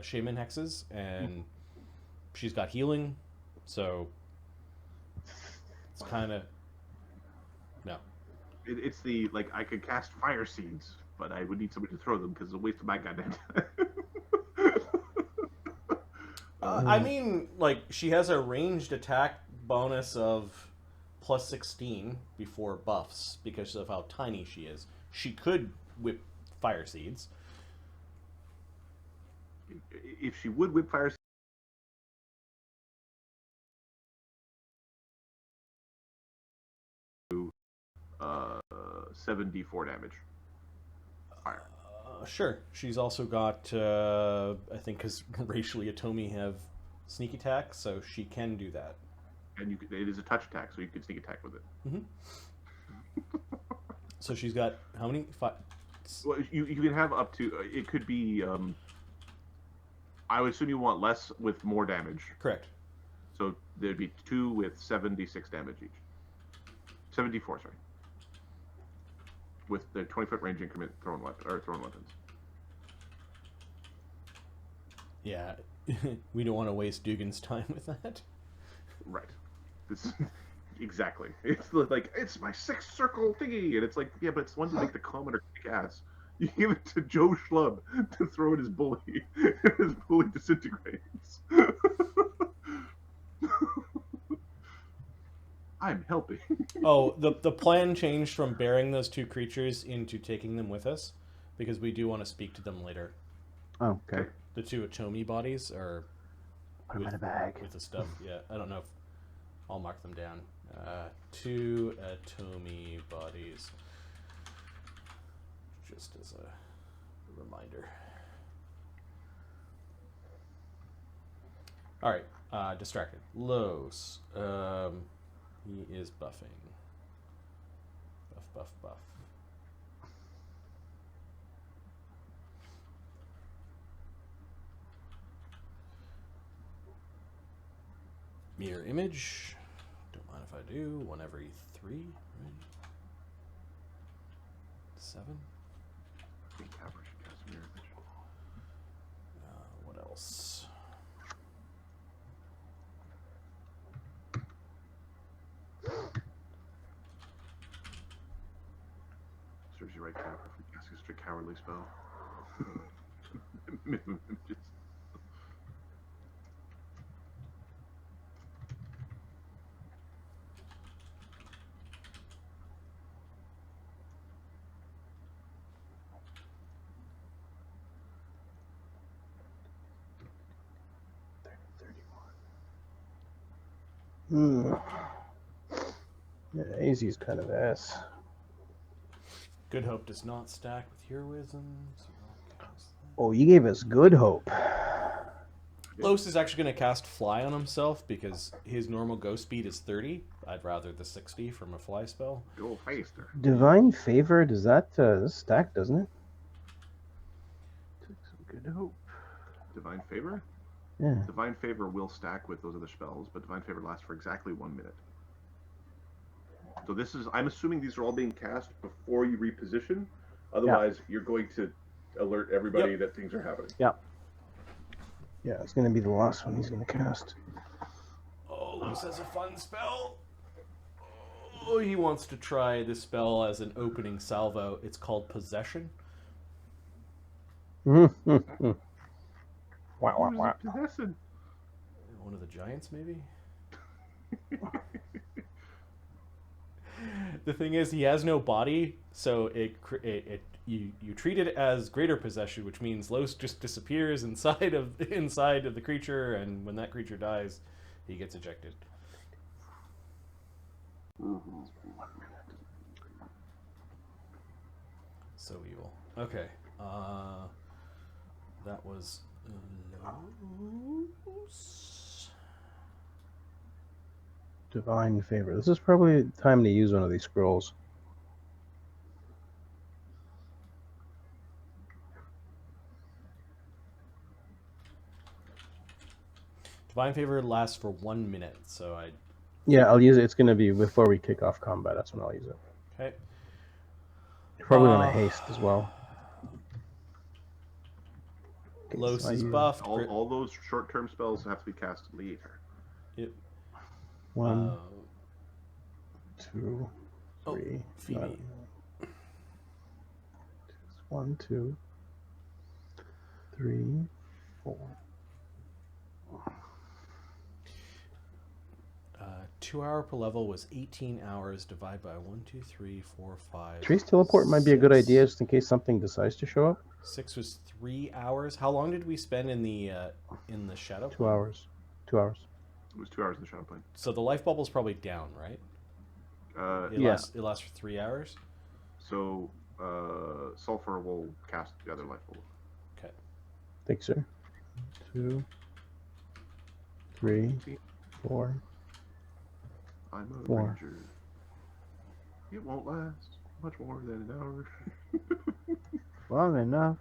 shaman hexes, and she's got healing, so it's kind of no. It's the like I could cast fire seeds, but I would need somebody to throw them because it's a waste of my goddamn time. I mean, like she has a ranged attack bonus of +16 before buffs because of how tiny she is. She could whip fire seeds. If she would whip fire, 7d4 damage. Fire. Sure. She's also got, I think, because racially Atomi have sneak attack, so she can do that. And it is a touch attack, so you can sneak attack with it. Mm-hmm. So she's got how many? Well, you can have up to. It could be. I would assume you want less with more damage. Correct. So there'd be 2 with 76 damage each. 74, sorry. With the 20-foot range increment thrown weapons. Yeah, we don't want to waste Dugan's time with that. Right. This exactly. It's like it's my 6th circle thingy, and it's like, yeah, but it's one to make the commoner kick ass. You give it to Joe Schlub to throw at his bully. His bully disintegrates. I'm helping. Oh, the plan changed from bearing those 2 creatures into taking them with us, because we do want to speak to them later. Oh, okay. The 2 Atomi bodies are Put them in a bag. with the stuff. Yeah, I don't know if I'll mark them down. 2 Atomi bodies, just as a reminder. All right, distracted. Lloes. He is buffing. Buff. Mirror image. Don't mind if I do. 1 every 3, right? 7. I think Capra should cast mirror image. What else? Serves you right, Capra, if we cast a strict cowardly spell. Just... Yeah, AZ's kind of ass. Good Hope does not stack with heroisms. Oh, you gave us good hope. Lloes is actually going to cast Fly on himself because his normal ghost speed is 30. I'd rather the 60 from a fly spell. Go faster. Divine Favor, does that stack, doesn't it? Took some good hope. Divine Favor? Yeah. Divine Favor will stack with those other spells, but Divine Favor lasts for exactly 1 minute. So this is, I'm assuming these are all being cast before you reposition. Otherwise, you're going to alert everybody that things are happening. Yeah, it's going to be the last one he's going to cast. Oh, Lloes has a fun spell. Oh, he wants to try this spell as an opening salvo. It's called Possession. Wow. Possession. One of the giants, maybe? The thing is, he has no body, so you treat it as greater possession, which means Lloes just disappears inside of the creature, and when that creature dies, he gets ejected. So evil. Okay. That was Lloes. Divine Favor. This is probably the time to use one of these scrolls. Divine Favor lasts for 1 minute, so I... Yeah, I'll use it. It's going to be before we kick off combat. That's when I'll use it. Okay. You're probably going to haste as well. Okay, Lloes so I is use buffed. All those short-term spells have to be cast later. Yep. 1, 2, Oh, 3. Phoebe. 1, 2, 3, 4. 2 hour per level was 18 hours. Divide by 1, 2, 3, 4, 5. Trace teleport might be a good 6. idea just in case something decides to show up. 6 was 3 hours. How long did we spend in the shadow? 2 hours. 2 hours. It was 2 hours in the shadow plane. So the life bubble's probably down, right? It Yeah. lasts for 3 hours. So Sulfur will cast the other life bubble. Okay. Thanks, sir. 2, 3, 4. I'm a 4. ranger. It won't last much more than an hour. Long enough.